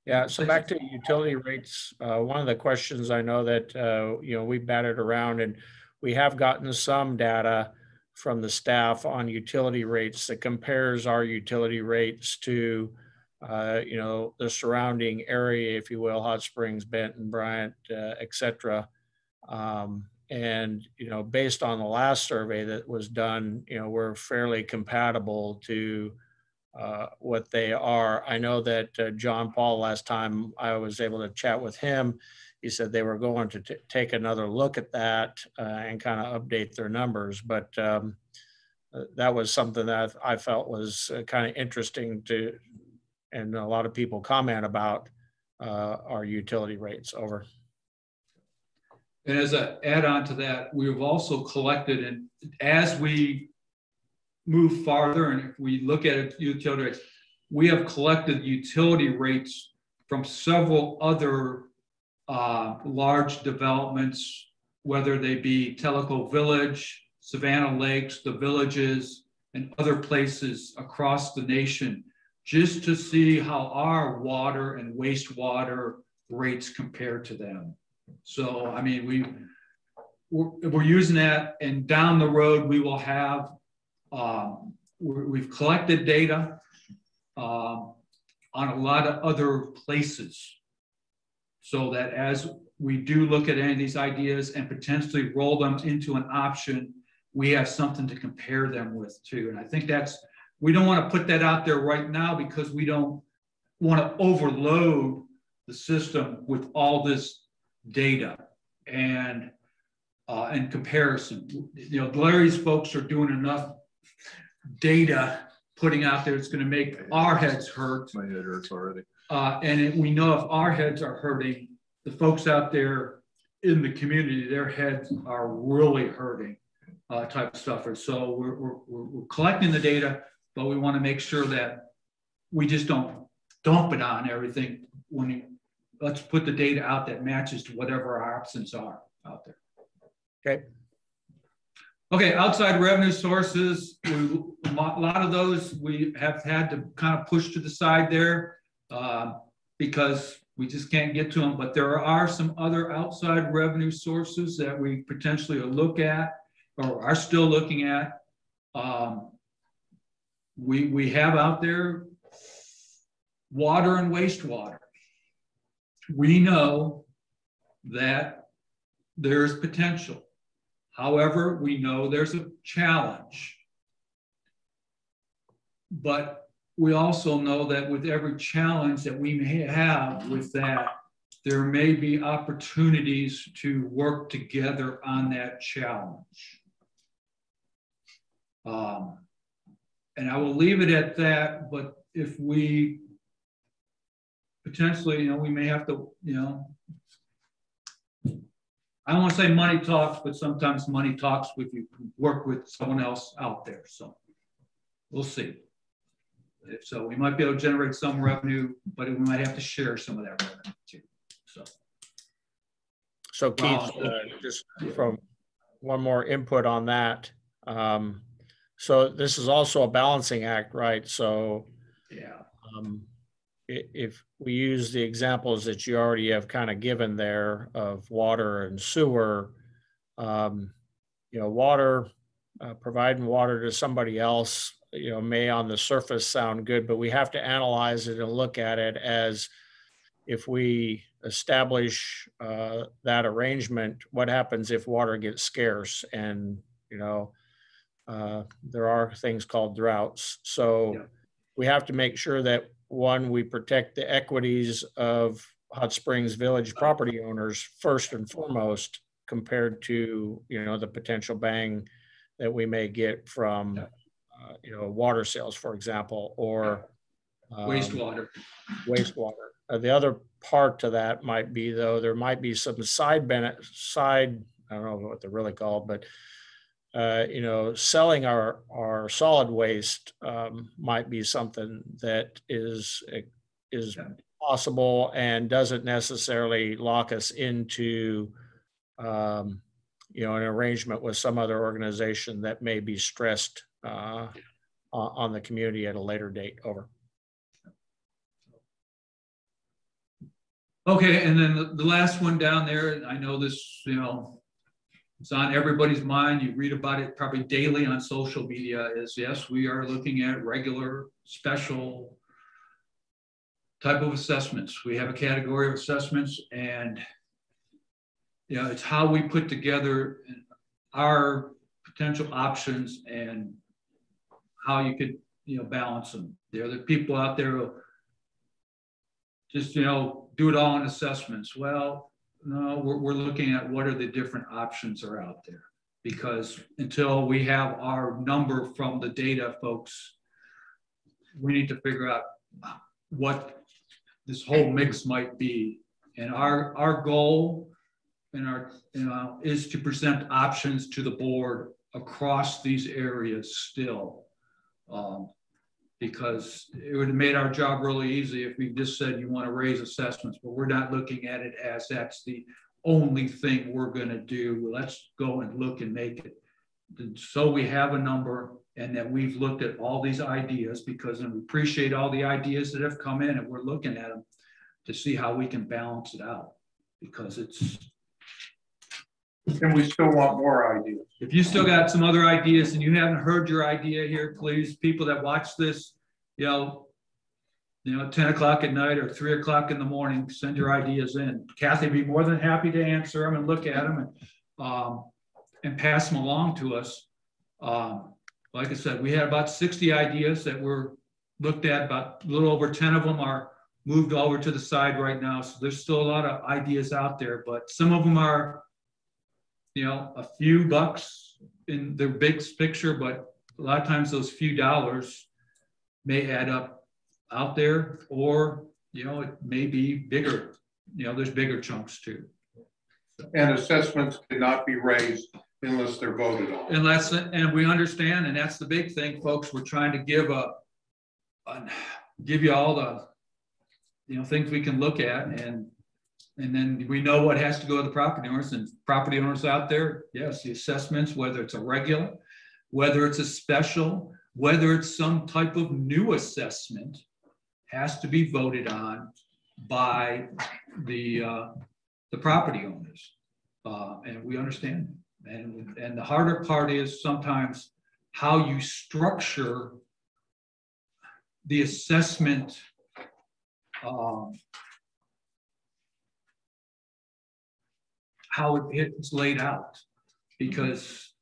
Yeah, so back to utility rates, one of the questions I know that, you know, we batted around, and we have gotten some data from the staff on utility rates that compares our utility rates to, you know, the surrounding area, if you will, Hot Springs, Benton, Bryant, et cetera. And, you know, based on the last survey that was done, you know, we're fairly compatible to what they are. I know that John Paul, last time I was able to chat with him, he said they were going to take another look at that and kind of update their numbers. But that was something that I felt was kind of interesting to, and a lot of people comment about our utility rates. Over. And as an add-on to that, we've also collected, and as we move farther, and if we look at utility rates, we have collected utility rates from several other large developments, whether they be Tellico Village, Savannah Lakes, the villages, and other places across the nation, just to see how our water and wastewater rates compare to them. So, I mean, we're using that, and down the road we will have, we've collected data on a lot of other places, so that as we do look at any of these ideas and potentially roll them into an option, we have something to compare them with too. And I think that's, we don't want to put that out there right now because we don't want to overload the system with all this data and comparison. You know, Larry's folks are doing enough data putting out there. It's going to make our heads hurt. My head hurts already. We know if our heads are hurting, the folks out there in the community, their heads are really hurting, type of stuff. So we're collecting the data, but we want to make sure that we just don't dump it on everything. Let's put the data out that matches to whatever our options are out there. Okay. Okay, outside revenue sources, a lot of those we have had to kind of push to the side there because we just can't get to them. But there are some other outside revenue sources that we potentially look at or are still looking at. We have out there water and wastewater. We know that there's potential. However, we know there's a challenge. But we also know that with every challenge that we may have with that, there may be opportunities to work together on that challenge. And I will leave it at that, but if we potentially, you know, we may have to, you know, I don't want to say money talks, but sometimes money talks if you work with someone else out there. So we'll see. If so, we might be able to generate some revenue, but we might have to share some of that revenue too. So Keith, just from one more input on that. So this is also a balancing act, right? So yeah. If we use the examples that you already have kind of given there of water and sewer, you know, water, providing water to somebody else, you know, may on the surface sound good, but we have to analyze it and look at it as if we establish that arrangement, what happens if water gets scarce? And, you know, there are things called droughts. So yeah, we have to make sure that one, we protect the equities of Hot Springs Village property owners first and foremost, compared to, you know, the potential bang that we may get from, you know, water sales, for example, or wastewater. The other part to that might be, though, there might be some side, I don't know what they're really called, but you know, selling our solid waste might be something that is possible and doesn't necessarily lock us into you know, an arrangement with some other organization that may be stressed on the community at a later date. Over. Okay, and then the last one down there, I know this, you know, it's on everybody's mind. You read about it probably daily on social media, is yes, we are looking at regular, special type of assessments. We have a category of assessments, and you know, it's how we put together our potential options and how you could, you know, balance them. There are the people out there who just, you know, do it all in assessments. Well, no, we're looking at what are the different options are out there, because until we have our number from the data, folks, we need to figure out what this whole mix might be. And our goal and our, you know, is to present options to the board across these areas still. Because it would have made our job really easy if we just said you want to raise assessments, but we're not looking at it as that's the only thing we're going to do. Let's go and look and make it. So we have a number, and that we've looked at all these ideas, because we appreciate all the ideas that have come in, and we're looking at them to see how we can balance it out, because it's. And we still want more ideas. If you still got some other ideas and you haven't heard your idea here, please, people that watch this, you know, 10 o'clock at night or 3 o'clock in the morning, send your ideas in. Kathy would be more than happy to answer them and look at them and pass them along to us. Like I said, we had about 60 ideas that were looked at. About a little over 10 of them are moved over to the side right now. So there's still a lot of ideas out there, but some of them are, you know, a few bucks in the big picture, but a lot of times those few dollars may add up out there, or, you know, it may be bigger. You know, there's bigger chunks too. And assessments cannot be raised unless they're voted on. Unless, and we understand, and that's the big thing, folks. We're trying to give you all the, you know, things we can look at, and then we know what has to go to the property owners, and property owners out there, yes, the assessments, whether it's a regular, whether it's a special, whether it's some type of new assessment, has to be voted on by the property owners. And we understand. And the harder part is sometimes how you structure the assessment how it's laid out, because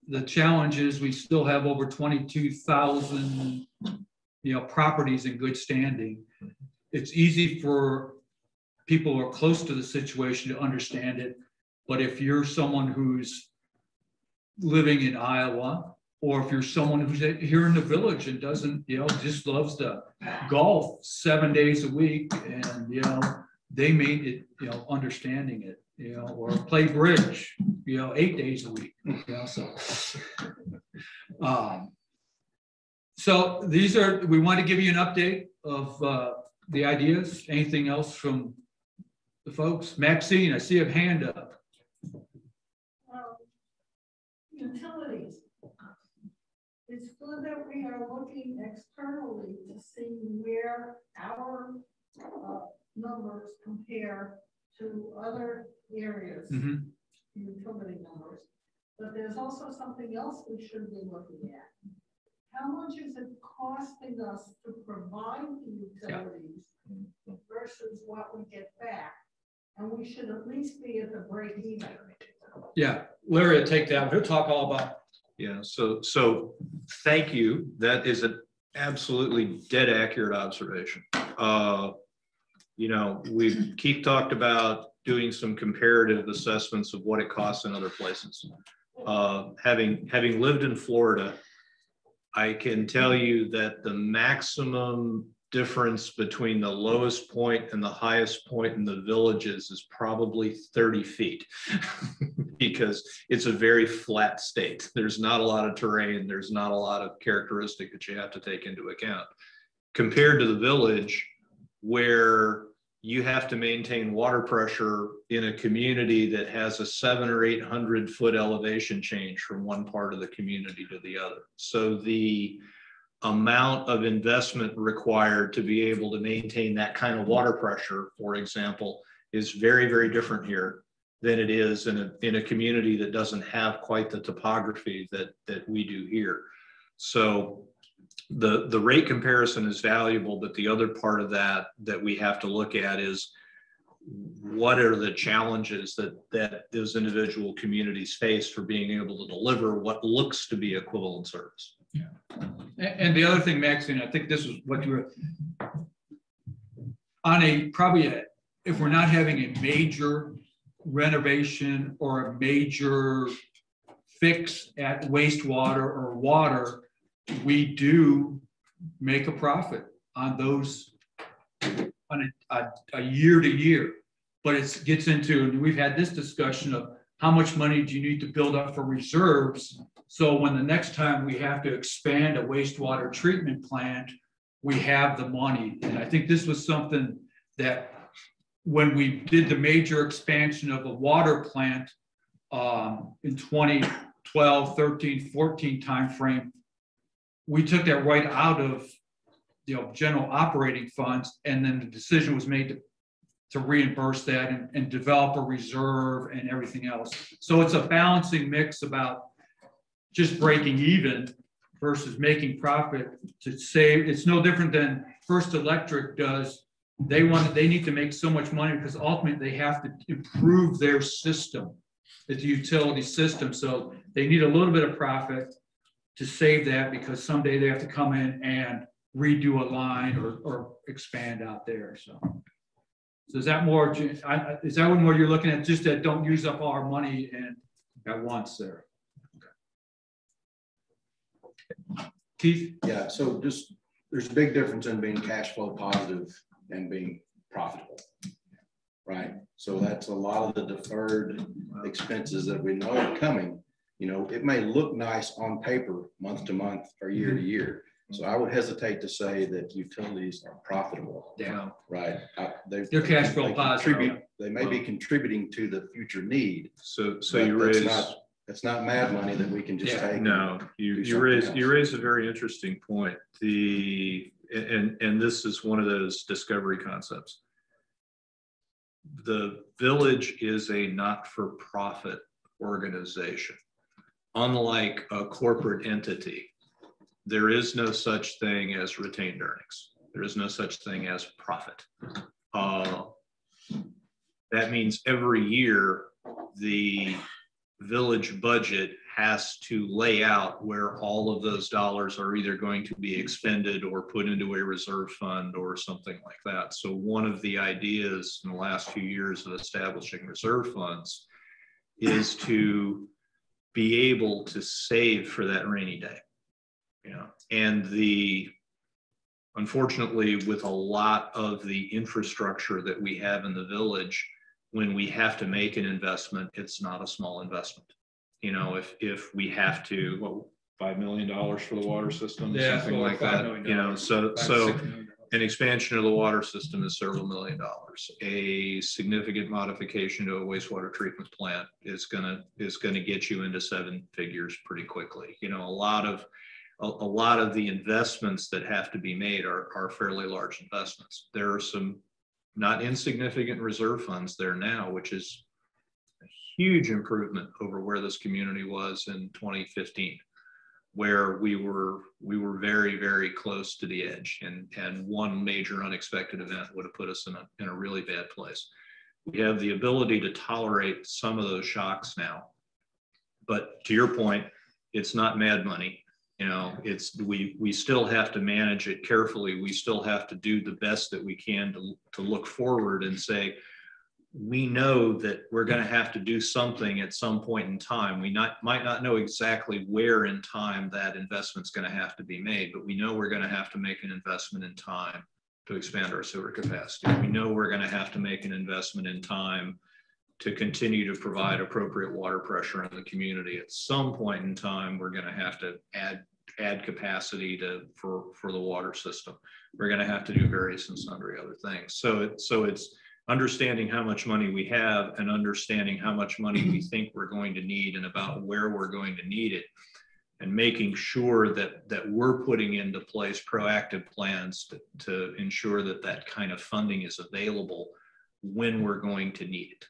the challenge is we still have over 22,000, you know, properties in good standing. It's easy for people who are close to the situation to understand it, but if you're someone who's living in Iowa, or if you're someone who's here in the village and doesn't, you know, just loves to golf 7 days a week, and, you know, they made it, you know, understanding it, you know, or play bridge, you know, 8 days a week, you know, so these are, we want to give you an update of the ideas. Anything else from the folks? Maxine, I see a hand up. Utilities. It's good that we are looking externally to see where our numbers compare to other areas, utility numbers. But there's also something else we should be looking at. How much is it costing us to provide the utilities versus what we get back? And we should at least be at the break even. Yeah, Larry will take that. He'll talk all about it. Yeah, so thank you. That is an absolutely dead accurate observation. You know, Keith talked about doing some comparative assessments of what it costs in other places. Having lived in Florida, I can tell you that the maximum difference between the lowest point and the highest point in the villages is probably 30 feet because it's a very flat state. There's not a lot of terrain. There's not a lot of characteristic that you have to take into account compared to the village where you have to maintain water pressure in a community that has a 700 or 800 foot elevation change from one part of the community to the other. So the amount of investment required to be able to maintain that kind of water pressure, for example, is very, very different here than it is in a community that doesn't have quite the topography that we do here. So the rate comparison is valuable, but the other part of that we have to look at is what are the challenges that those individual communities face for being able to deliver what looks to be equivalent service. Yeah. And the other thing, Maxine, I think this is what you were on if we're not having a major renovation or a major fix at wastewater or water, we do make a profit on those on a year to year. But it gets into, and we've had this discussion of how much money do you need to build up for reserves, so when the next time we have to expand a wastewater treatment plant, we have the money. And I think this was something that when we did the major expansion of the water plant in 2012, 13, 14 timeframe, we took that right out of general operating funds, and then the decision was made to reimburse that and develop a reserve and everything else. So it's a balancing mix about just breaking even versus making profit to save. It's no different than First Electric does. They need to make so much money because ultimately they have to improve their system, the utility system. So they need a little bit of profit to save that because someday they have to come in and redo a line or expand out there. So is that more? Is that what more you're looking at? Just that don't use up all our money and at once there. Keith? Yeah, so there's a big difference in being cash flow positive and being profitable, right? So that's a lot of the deferred expenses that we know are coming. It may look nice on paper month to month or year to year. So I would hesitate to say that utilities are profitable. Yeah. Right. They're cash flow positive. They may be contributing to the future need. So you raise. That's not mad money that we can just take. No, you raise a very interesting point. And this is one of those discovery concepts. The village is a not-for-profit organization. Unlike a corporate entity, there is no such thing as retained earnings. There is no such thing as profit. That means every year the village budget has to lay out where all of those dollars are either going to be expended or put into a reserve fund or something like that. So one of the ideas in the last few years of establishing reserve funds is to be able to save for that rainy day. And unfortunately, with a lot of the infrastructure that we have in the village, when we have to make an investment, it's not a small investment. If we have to, $5 million for the water system, something like that. So an expansion of the water system is several $1 million. A significant modification to a wastewater treatment plant is gonna get you into 7 figures pretty quickly. A lot of the investments that have to be made are fairly large investments. There are some not insignificant reserve funds there now, which is a huge improvement over where this community was in 2015, where we were very, very close to the edge, and one major unexpected event would have put us in a really bad place. We have the ability to tolerate some of those shocks now, but to your point, it's not mad money. We still have to manage it carefully. We still have to do the best that we can to look forward and say, we know that we're going to have to do something at some point in time. We might not know exactly where in time that investment's going to have to be made, but we know we're going to have to make an investment in time to expand our sewer capacity. We know we're going to have to make an investment in time to continue to provide appropriate water pressure in the community. At some point in time, we're going to have to add capacity for the water system. We're going to have to do various and sundry other things. So it's understanding how much money we have and understanding how much money we think we're going to need and about where we're going to need it, and making sure that we're putting into place proactive plans to ensure that that kind of funding is available when we're going to need it.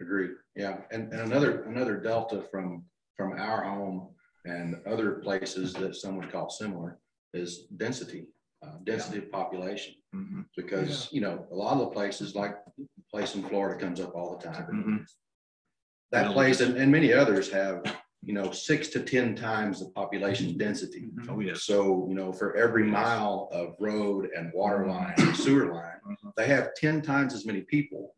Agreed. Yeah, and another delta from our home and other places that some would call similar is density of population. Mm-hmm. Because you know, a lot of the places, like the place in Florida comes up all the time. Mm-hmm. That place and many others have, you know, 6 to 10 times the population density. Oh yeah. So, you know, for every mile of road and water line and sewer line, they have 10 times as many people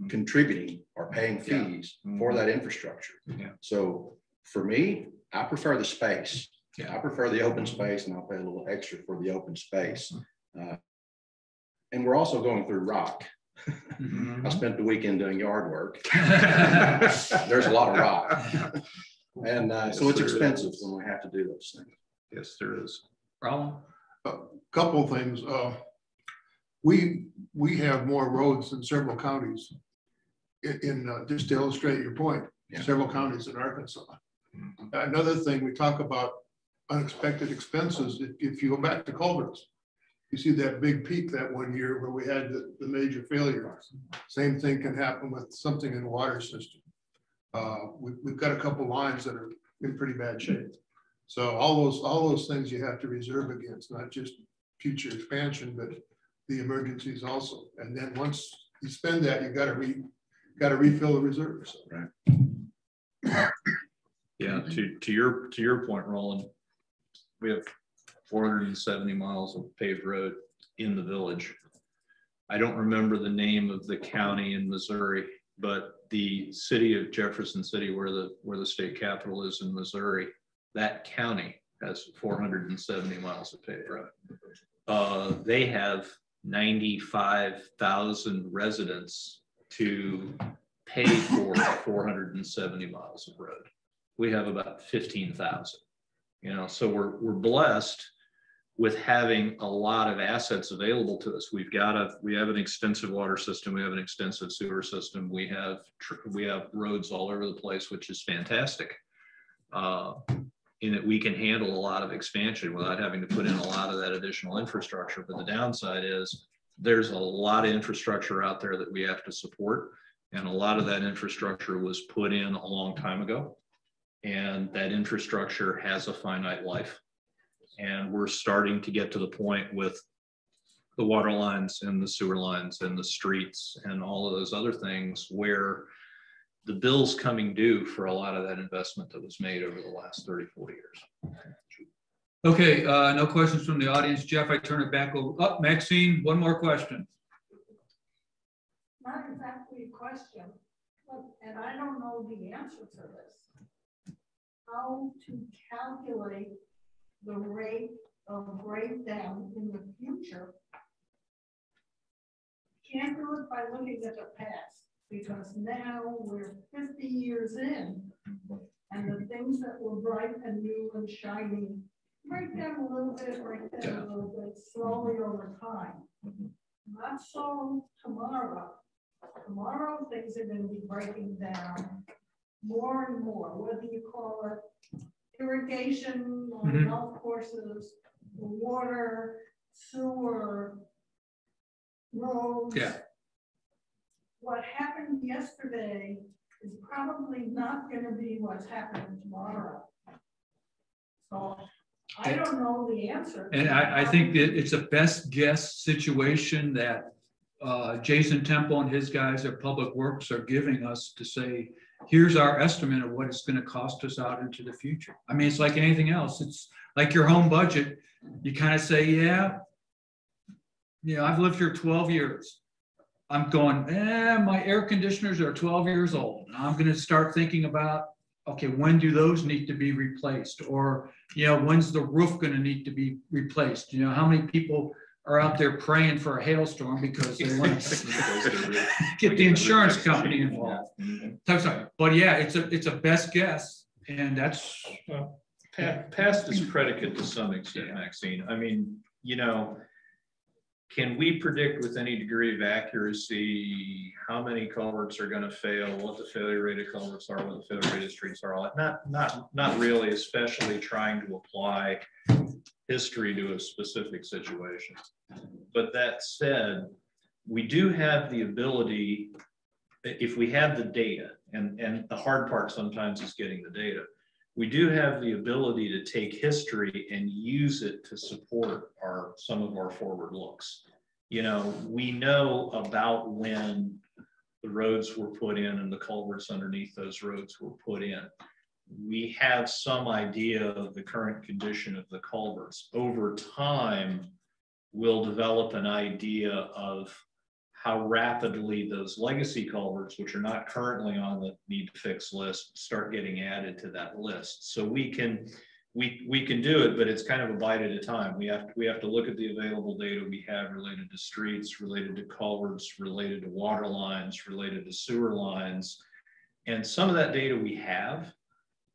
contributing or paying fees for that infrastructure. Yeah. So for me, I prefer the space. Yeah. I prefer the open space, and I'll pay a little extra for the open space. And we're also going through rock. I spent the weekend doing yard work. There's a lot of rock. And yes, so it's expensive when we have to do those things. Yes, there is. Problem? A couple of things. We have more roads than several counties. Just to illustrate your point, several counties in Arkansas. Another thing, we talk about unexpected expenses. If you go back to culverts, you see that big peak that one year where we had the major failure. Same thing can happen with something in the water system. We've got a couple lines that are in pretty bad shape. So all those things you have to reserve against, not just future expansion, but the emergencies also. And then once you spend that, you got to refill the reserves. Right. Yeah. To your point, Roland, we have 470 miles of paved road in the village. I don't remember the name of the county in Missouri, but the city of Jefferson City, where the state capital is in Missouri, that county has 470 miles of paved road. They have 95,000 residents to pay for 470 miles of road. We have about 15,000. You know, so we're blessed with having a lot of assets available to us. We have an extensive water system. We have an extensive sewer system. We have roads all over the place, which is fantastic. In that we can handle a lot of expansion without having to put in a lot of that additional infrastructure. But the downside is there's a lot of infrastructure out there that we have to support. And a lot of that infrastructure was put in a long time ago. And that infrastructure has a finite life. And we're starting to get to the point with the water lines and the sewer lines and the streets and all of those other things where the bill's coming due for a lot of that investment that was made over the last 30, 40 years. Okay, no questions from the audience. Jeff, I turn it back over. Oh, Maxine, one more question. Not exactly a question, but, and I don't know the answer to this. How to calculate the rate of breakdown in the future? Can't do it by looking at the past, because now we're 50 years in, and the things that were bright and new and shiny break down a little bit, slowly over time. Not so tomorrow. Tomorrow things are going to be breaking down more and more, whether you call it irrigation on golf courses, water, sewer, roads. Yeah. What happened yesterday is probably not going to be what's happening tomorrow. So I don't know the answer. And I think that it's a best guess situation that Jason Temple and his guys at Public Works are giving us to say, here's our estimate of what it's going to cost us out into the future. I mean, it's like anything else. It's like your home budget. You kind of say, yeah, I've lived here 12 years. I'm going, my air conditioners are 12 years old. I'm going to start thinking about, okay, when do those need to be replaced? Or, when's the roof going to need to be replaced? How many people are out there praying for a hailstorm because they want to get the insurance company involved. But yeah, it's a best guess, and that's past is predicate to some extent, Maxine. I mean, you know, can we predict with any degree of accuracy how many culverts are going to fail, what the failure rate of culverts are, what the failure rate of streets are? All that? Not really, especially trying to apply history to a specific situation. But that said, we do have the ability, if we have the data, and the hard part sometimes is getting the data, we do have the ability to take history and use it to support some of our forward looks. You know, we know about when the roads were put in and the culverts underneath those roads were put in. We have some idea of the current condition of the culverts. Over time, we'll develop an idea of how rapidly those legacy culverts, which are not currently on the need to fix list, start getting added to that list. So we can do it, but it's kind of a bite at a time. We have to look at the available data we have related to streets, related to culverts, related to water lines, related to sewer lines. And some of that data we have,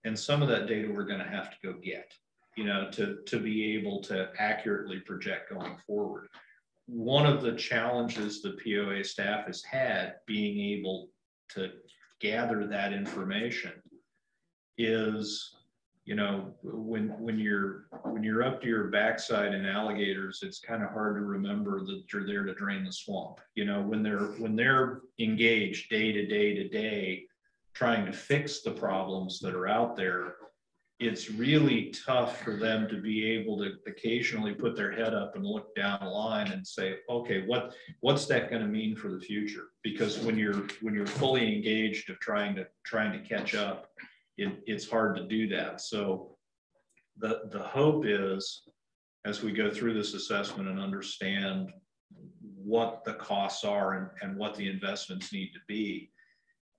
and some of that data we're going to have to go get, you know, to be able to accurately project going forward. One of the challenges the POA staff has had being able to gather that information is, you know, when you're up to your backside in alligators, it's kind of hard to remember that you're there to drain the swamp. You know, when they're engaged day to day trying to fix the problems that are out there, it's really tough for them to be able to occasionally put their head up and look down the line and say, okay, what's that going to mean for the future? Because when you're fully engaged of trying to catch up, it's hard to do that. So the hope is, as we go through this assessment and understand what the costs are and what the investments need to be,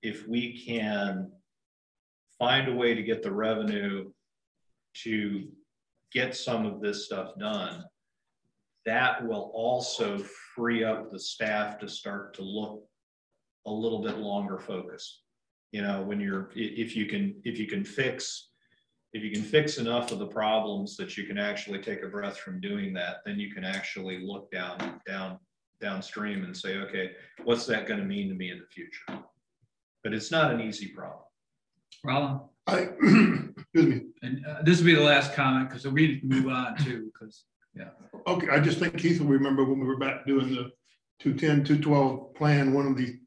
if we can find a way to get the revenue to get some of this stuff done, that will also free up the staff to start to look a little bit longer focused. You know, when if you can fix enough of the problems that you can actually take a breath from doing that, then you can actually look downstream and say, okay, what's that going to mean to me in the future? But it's not an easy problem. Roland? Excuse me. And this will be the last comment because we need to move on too, because, yeah. Okay, I just think Keith will remember when we were back doing the 210, 212 plan, one of the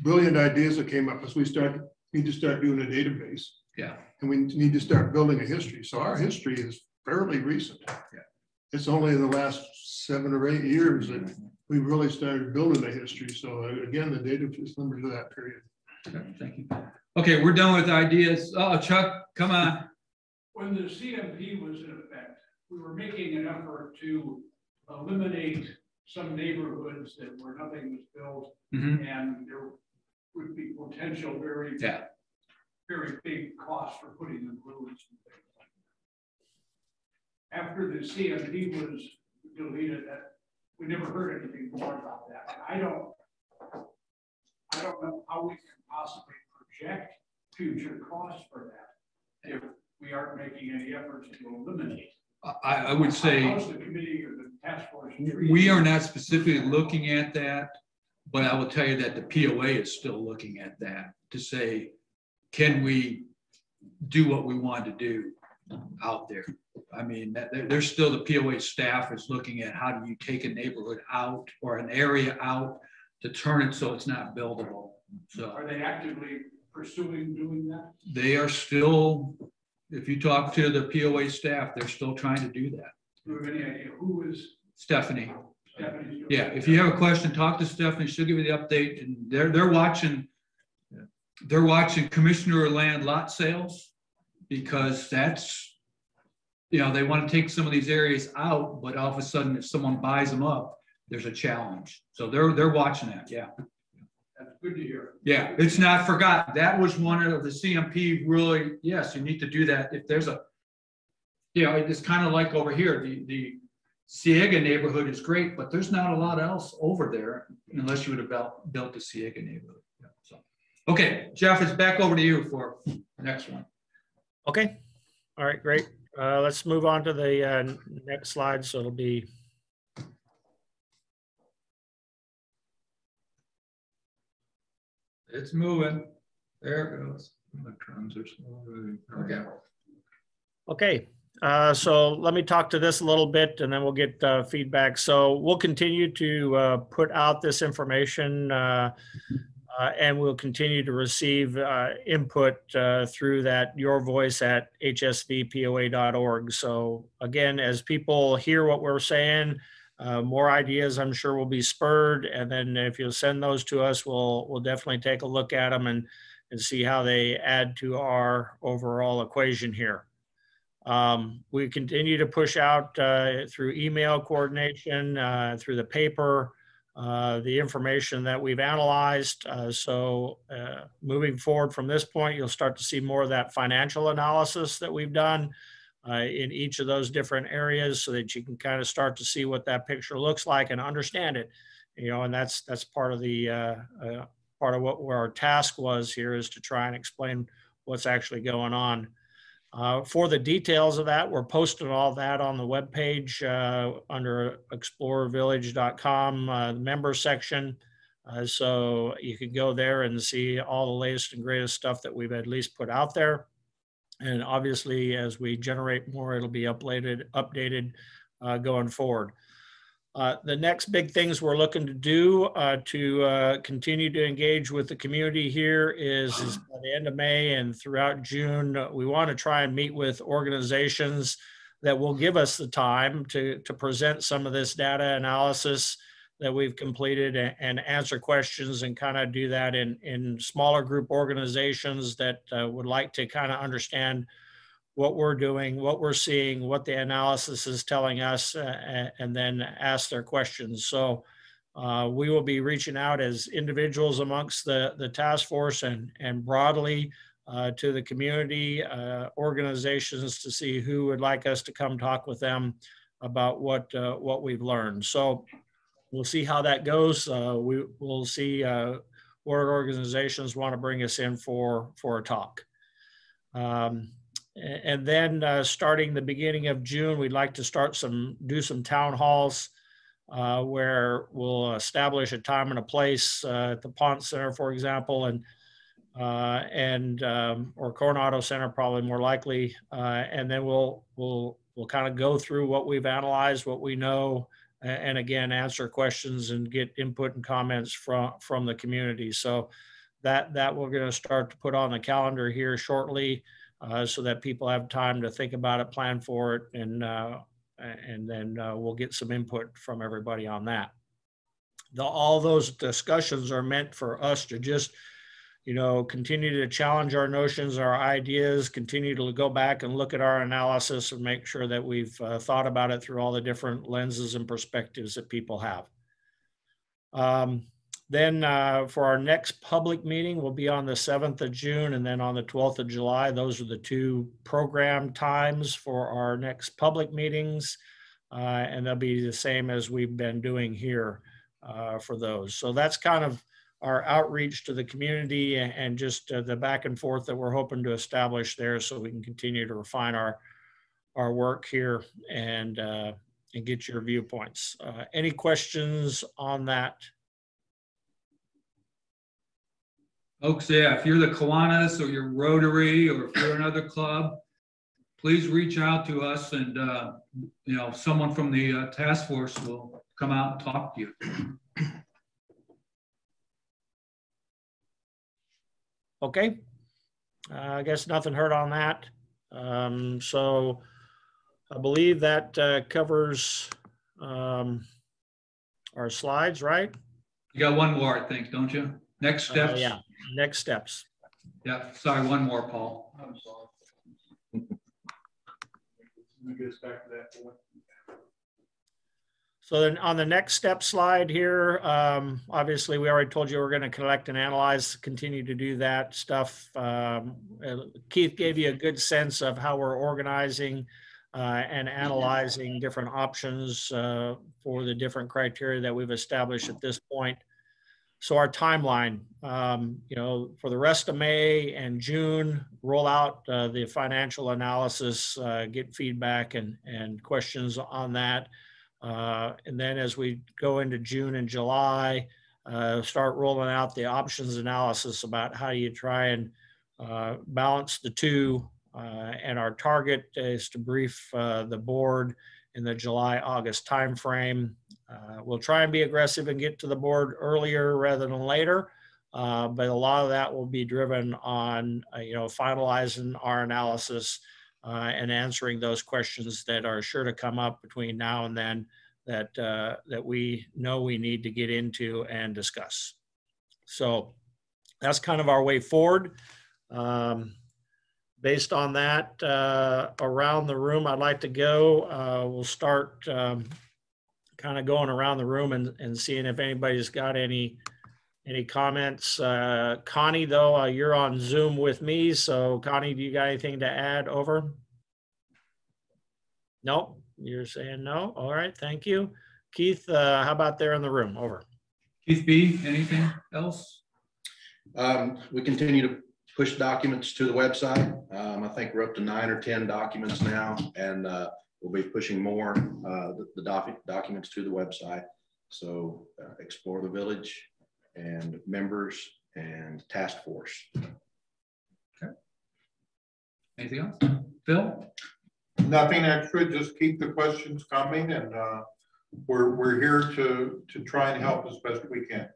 brilliant ideas that came up is we need to start doing a database. Yeah. And we need to start building a history. So our history is fairly recent. Yeah. It's only in the last 7 or 8 years that we've really started building a history. So again, the data is limited to that period. Okay, thank you. Okay, we're done with ideas. Oh, Chuck, come on. When the CMP was in effect, we were making an effort to eliminate some neighborhoods where nothing was built, and there would be potential very big costs for putting in roads and things like that. After the CMP was deleted, we never heard anything more about that. And I don't know how we can possibly project future costs for that if we aren't making any efforts to eliminate. I would say how's the committee or the task force? We are not specifically looking at that, but I will tell you that the POA is still looking at that to say, can we do what we want to do out there? I mean, there's still the POA staff is looking at how do you take a neighborhood out or an area out to turn it so it's not buildable. So are they actively pursuing doing that? They are still, if you talk to the POA staff, they're still trying to do that. Do you have any idea who is? Stephanie. Stephanie's yeah, if you have a question, talk to Stephanie. She'll give you the update. And they're watching. They're watching Commissioner land lot sales because that's, you know, they want to take some of these areas out, but all of a sudden, if someone buys them up, there's a challenge. So they're watching that. Yeah. That's good to hear. Yeah, it's not forgotten. That was one of the CMP really, yes, you need to do that. If there's a, you know, it's kind of like over here, the Ciega neighborhood is great, but there's not a lot else over there unless you would have built the Ciega neighborhood. Yeah, so. Okay, Jeff, it's back over to you for the next one. Okay. All right, great. Let's move on to the next slide. So it'll be. It's moving. There it goes. Electrons are slow. Okay. Okay. So let me talk to this a little bit and then we'll get feedback. So we'll continue to put out this information and we'll continue to receive input through that Your Voice at hsvpoa.org. So again, as people hear what we're saying, more ideas I'm sure will be spurred. And then if you'll send those to us, we'll definitely take a look at them and see how they add to our overall equation here. We continue to push out through email coordination, through the paper, the information that we've analyzed. So moving forward from this point, you'll start to see more of that financial analysis that we've done in each of those different areas so that you can kind of start to see what that picture looks like and understand it. You know, and that's part of the part of what our task was here, is to try and explain what's actually going on. For the details of that, we're posting all that on the webpage under explorervillage.com, the member section. So you can go there and see all the latest and greatest stuff that we've at least put out there. And obviously, as we generate more, it'll be updated going forward. The next big things we're looking to do to continue to engage with the community here is by the end of May and throughout June, we want to try and meet with organizations that will give us the time to present some of this data analysis that we've completed and answer questions, and kind of do that in smaller group organizations that would like to kind of understand what we're doing, what we're seeing, what the analysis is telling us, and then ask their questions. So we will be reaching out as individuals amongst the task force and broadly to the community organizations to see who would like us to come talk with them about what we've learned. So we'll see how that goes. We'll see what organizations want to bring us in for a talk. And then starting the beginning of June, we'd like to do some town halls where we'll establish a time and a place at the Ponce Center, for example, or Coronado Center, probably more likely. And then we'll kind of go through what we've analyzed, what we know, and again, answer questions and get input and comments from the community. So that we're going to start to put on the calendar here shortly. So that people have time to think about it, plan for it, and then we'll get some input from everybody on that. All those discussions are meant for us to just, you know, continue to challenge our notions, our ideas, continue to go back and look at our analysis and make sure that we've thought about it through all the different lenses and perspectives that people have. Then for our next public meeting, we'll be on the 7th of June and then on the 12th of July. Those are the two program times for our next public meetings. And they'll be the same as we've been doing here for those. So that's kind of our outreach to the community and just the back and forth that we're hoping to establish there so we can continue to refine our work here and get your viewpoints. Any questions on that? Folks, yeah, if you're the Kiwanis or you're Rotary or if you're another club, please reach out to us and, you know, someone from the task force will come out and talk to you. Okay. I guess nothing heard on that. So I believe that covers our slides, right? You got one more, I think, don't you? Next steps. Yeah, next steps. Yeah, sorry, one more, Paul. I'm sorry. Let me get us back to that point. So then on the next step slide here, obviously we already told you we're going to collect and analyze, continue to do that stuff. Keith gave you a good sense of how we're organizing and analyzing different options for the different criteria that we've established at this point. So our timeline, you know, for the rest of May and June, roll out the financial analysis, get feedback and questions on that. And then as we go into June and July, start rolling out the options analysis about how you try and balance the two. And our target is to brief the board in the July-August timeframe. We'll try and be aggressive and get to the board earlier rather than later, but a lot of that will be driven on you know, finalizing our analysis and answering those questions that are sure to come up between now and then that that we know we need to get into and discuss. So that's kind of our way forward. Based on that, around the room, I'd like to go. We'll start kind of going around the room and seeing if anybody's got any comments. Connie, though, you're on Zoom with me. So Connie, do you got anything to add? Over? Nope, you're saying no. All right, thank you. Keith, how about there in the room? Over. Keith B, anything else? We continue to push documents to the website. I think we're up to 9 or 10 documents now, and we'll be pushing more the documents to the website. So Explore the Village and members and task force. Okay. Anything else? Phil? Nothing extra, just keep the questions coming, and we're here to try and help as best we can.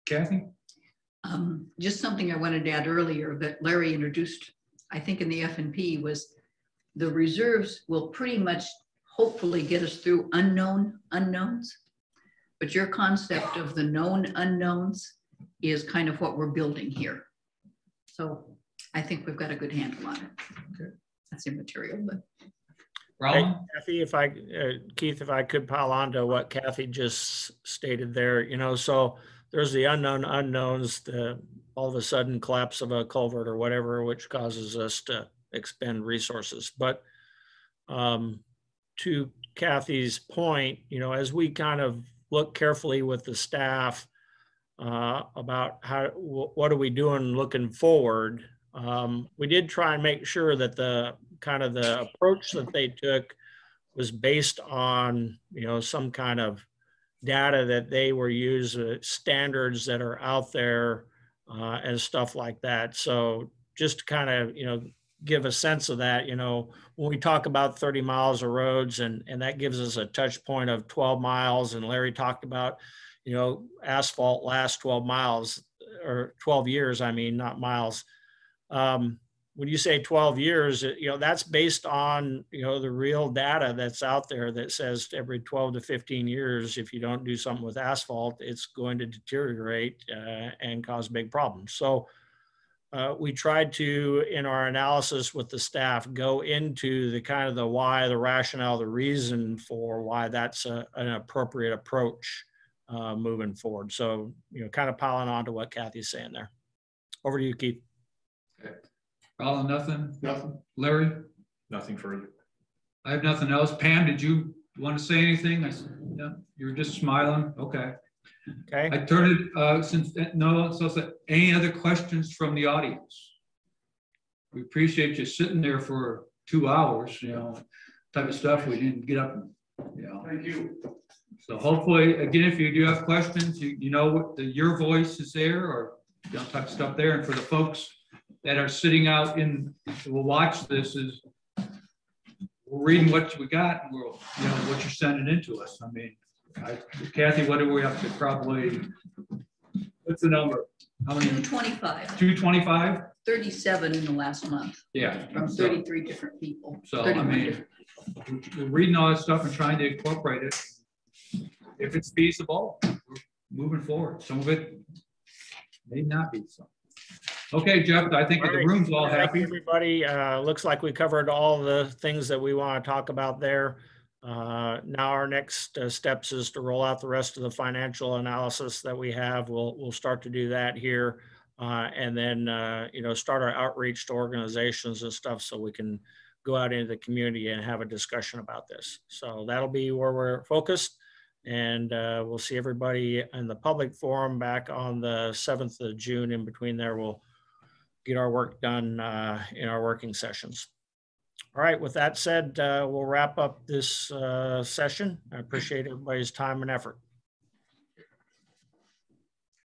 Kathy? Just something I wanted to add earlier that Larry introduced, I think in the F&P, was the reserves will pretty much hopefully get us through unknown unknowns. But your concept of the known unknowns is kind of what we're building here. So I think we've got a good handle on it. Okay. That's immaterial, but. Hey, Kathy, if I, Keith, if I could pile on to what Kathy just stated there, you know, so there's the unknown unknowns, the all of a sudden collapse of a culvert or whatever, which causes us to expend resources. But to Kathy's point, you know, as we kind of look carefully with the staff about how, what are we doing looking forward, we did try and make sure that the kind of the approach that they took was based on, you know, some kind of data that they were using, standards that are out there and stuff like that. So just to kind of, you know, give a sense of that, you know, when we talk about 30 miles of roads and that gives us a touch point of 12 miles, and Larry talked about, you know, asphalt lasts 12 miles or 12 years, I mean, not miles. When you say 12 years, you know, that's based on, you know, the real data that's out there that says every 12 to 15 years, if you don't do something with asphalt, it's going to deteriorate and cause big problems. So we tried to, in our analysis with the staff, go into the kind of the why, the rationale, the reason for why that's an appropriate approach moving forward. So, you know, kind of piling on to what Kathy's saying there. Over to you, Keith. Okay. Roland, nothing? Nothing. Larry? Nothing further. I have nothing else. Pam, did you want to say anything? No, you're just smiling. Okay. Okay. I turn it since no, so any other questions from the audience? We appreciate you sitting there for 2 hours, you know, type of stuff. We didn't get up and, you know. Thank you. So hopefully, again, if you do have questions, you know what your voice is there, or you know, type of stuff there. And for the folks that are sitting out in, will watch this, is we're reading what we got, and we'll, you know, what you're sending into us. I mean, Kathy, what are we up to? Probably, what's the number? How many? 225. 225? 37 in the last month. Yeah. From 33 different people. So, I mean, we're reading all this stuff and trying to incorporate it. If it's feasible, we're moving forward. Some of it may not be so. Okay, Jeff, I think the room's all happy. Everybody, looks like we covered all the things that we want to talk about there. Now our next steps is to roll out the rest of the financial analysis that we have. We'll start to do that here, and then you know, start our outreach to organizations and stuff so we can go out into the community and have a discussion about this. So that'll be where we're focused. And we'll see everybody in the public forum back on the 7th of June. In between there, we'll get our work done in our working sessions. All right, with that said, we'll wrap up this session. I appreciate everybody's time and effort.